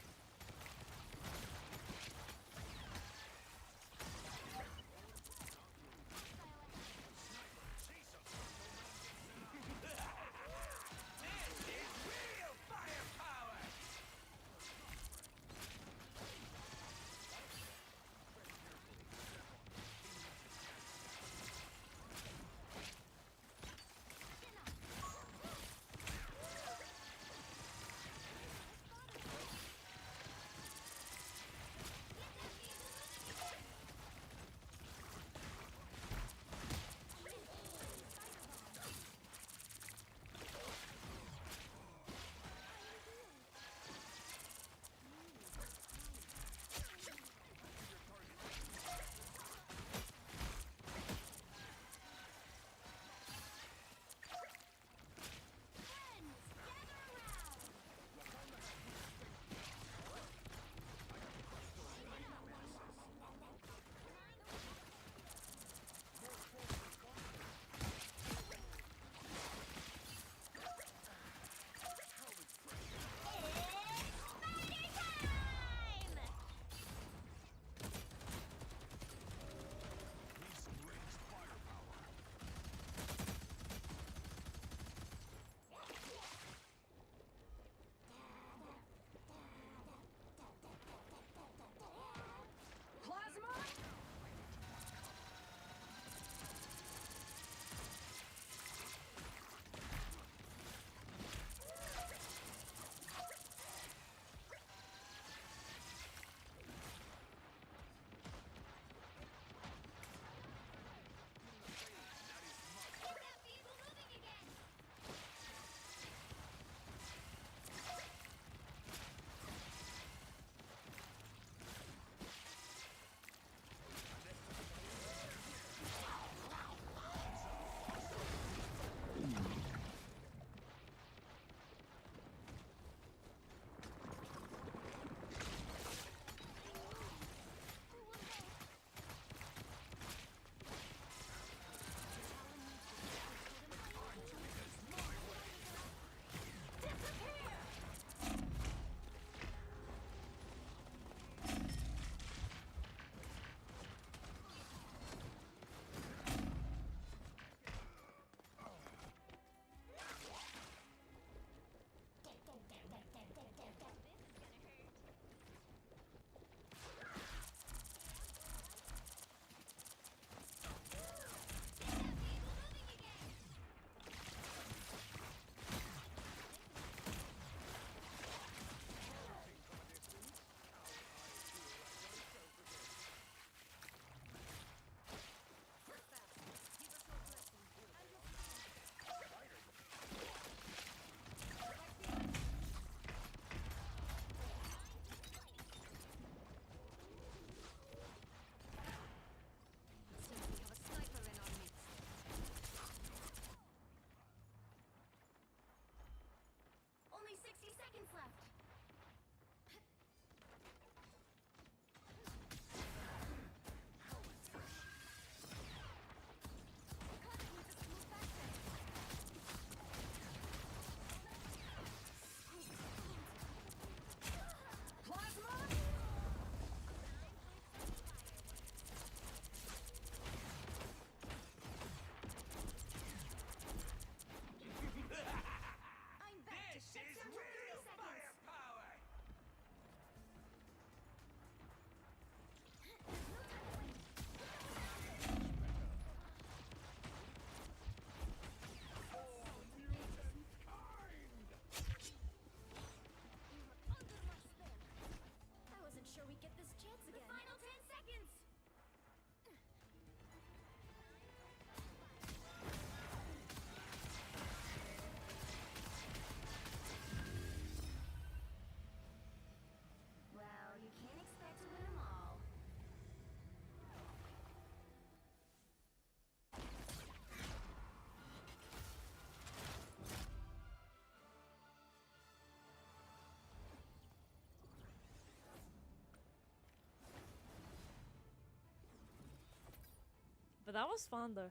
But that was fun though.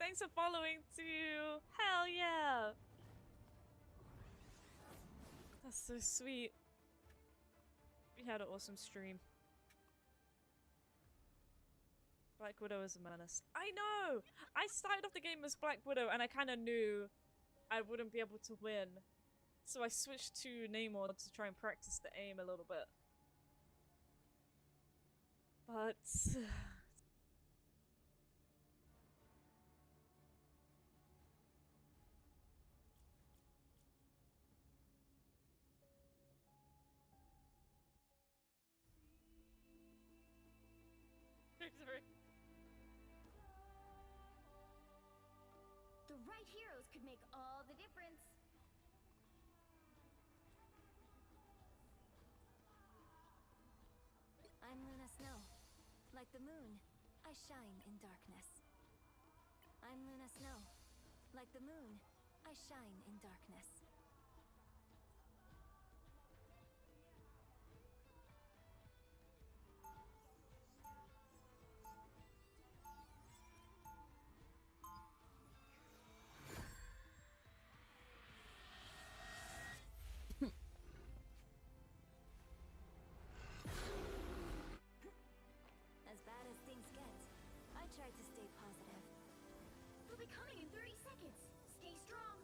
Thanks for following too. Hell yeah. That's so sweet. We had an awesome stream. Black Widow is a menace. I know! I started off the game as Black Widow and I kind of knew I wouldn't be able to win. So I switched to Namor to try and practice the aim a little bit. But... Sorry. The right heroes could make all the difference. I'm Luna Snow. Like the moon, I shine in darkness. I'm Luna Snow. Like the moon, I shine in darkness. As bad as things get, I try to stay positive. We'll be coming in 30 seconds. Stay strong.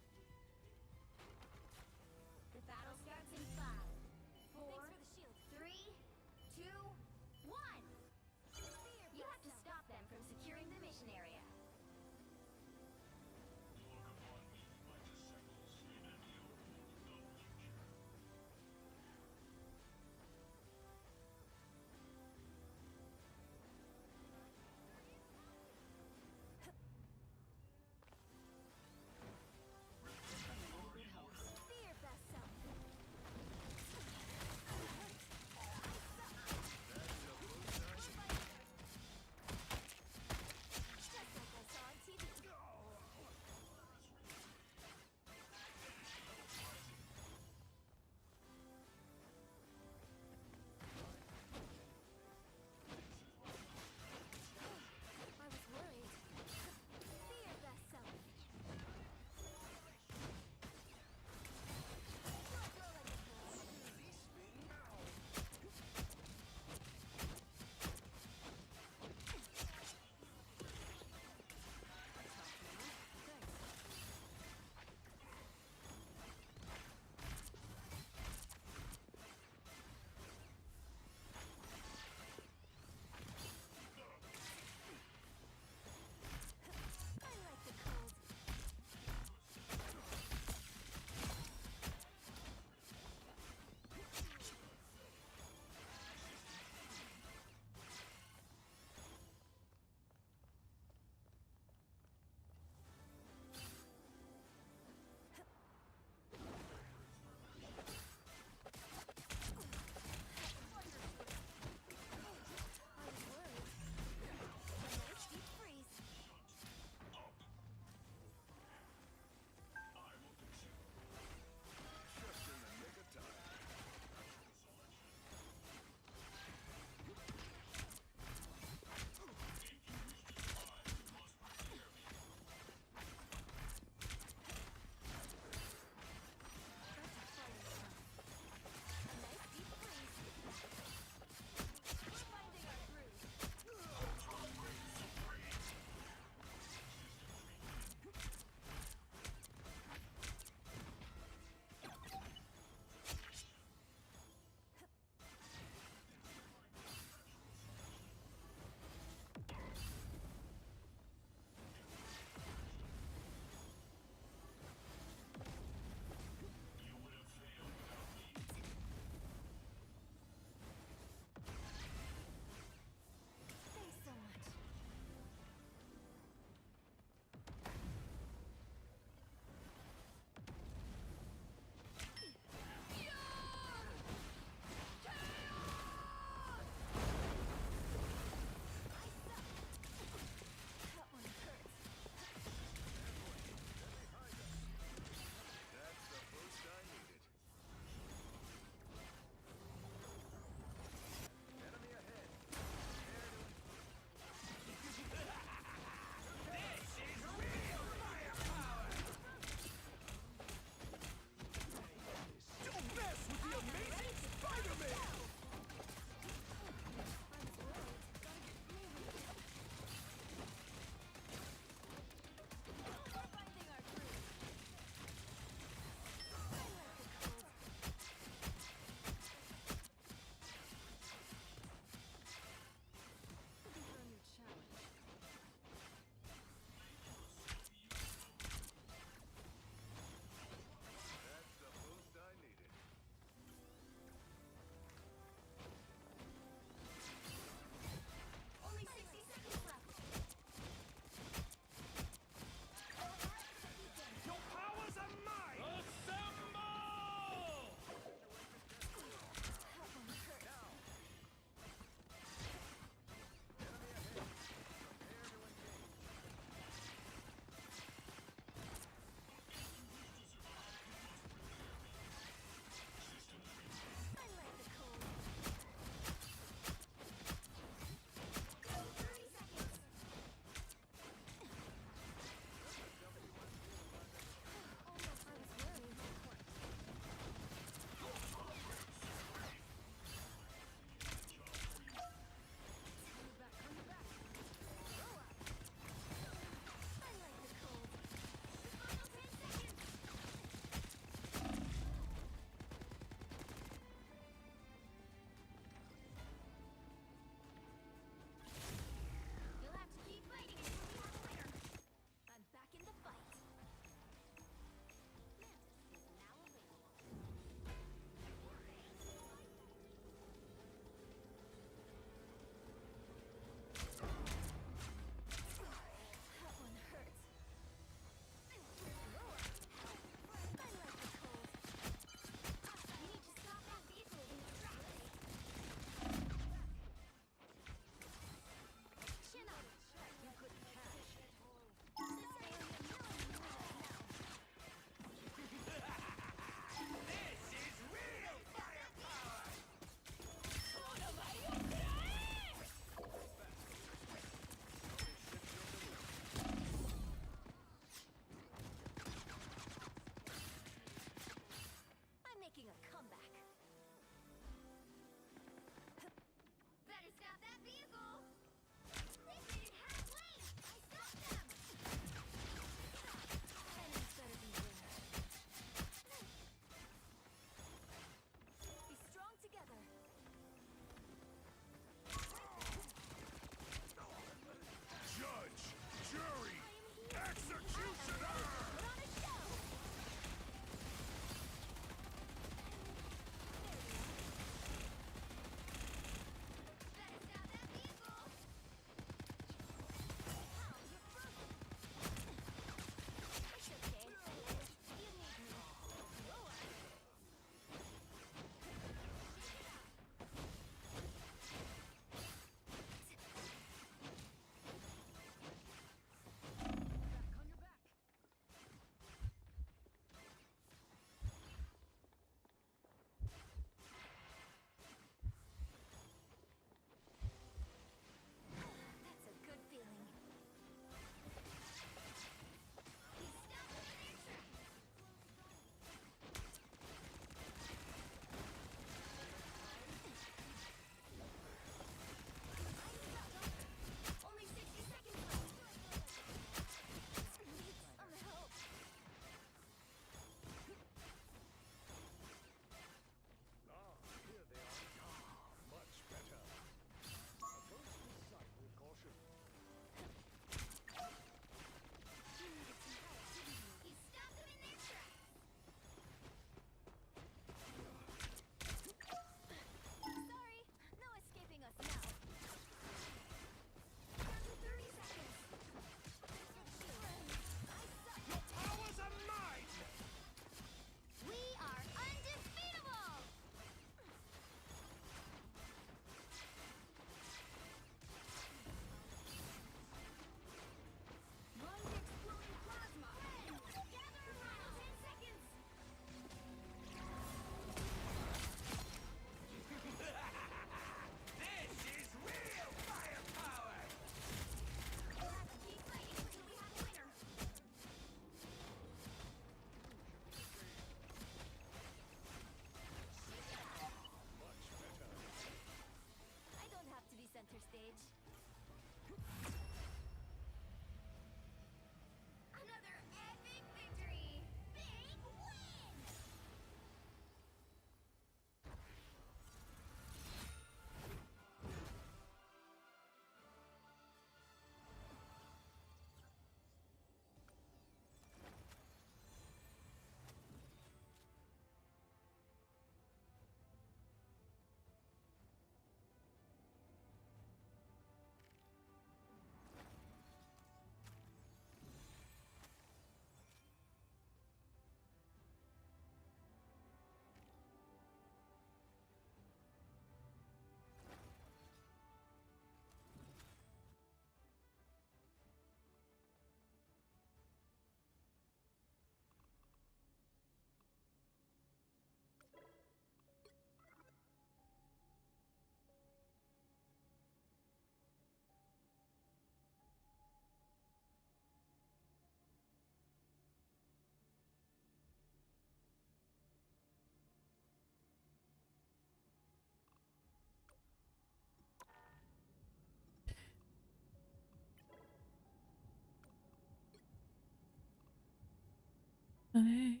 Okay.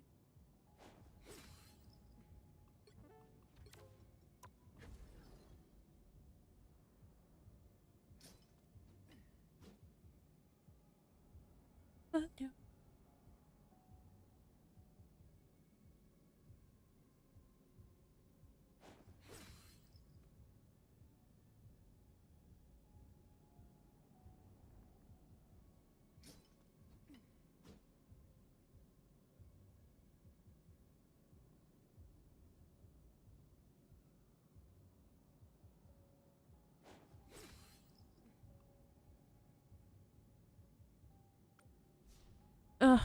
Yeah. Ugh.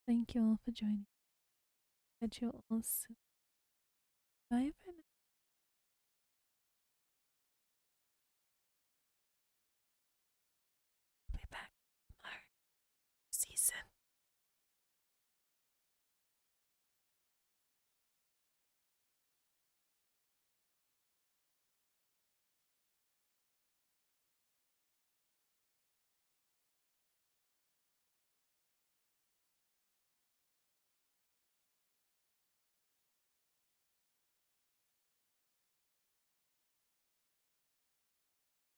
Thank you all for joining. Catch you all soon. Bye for now.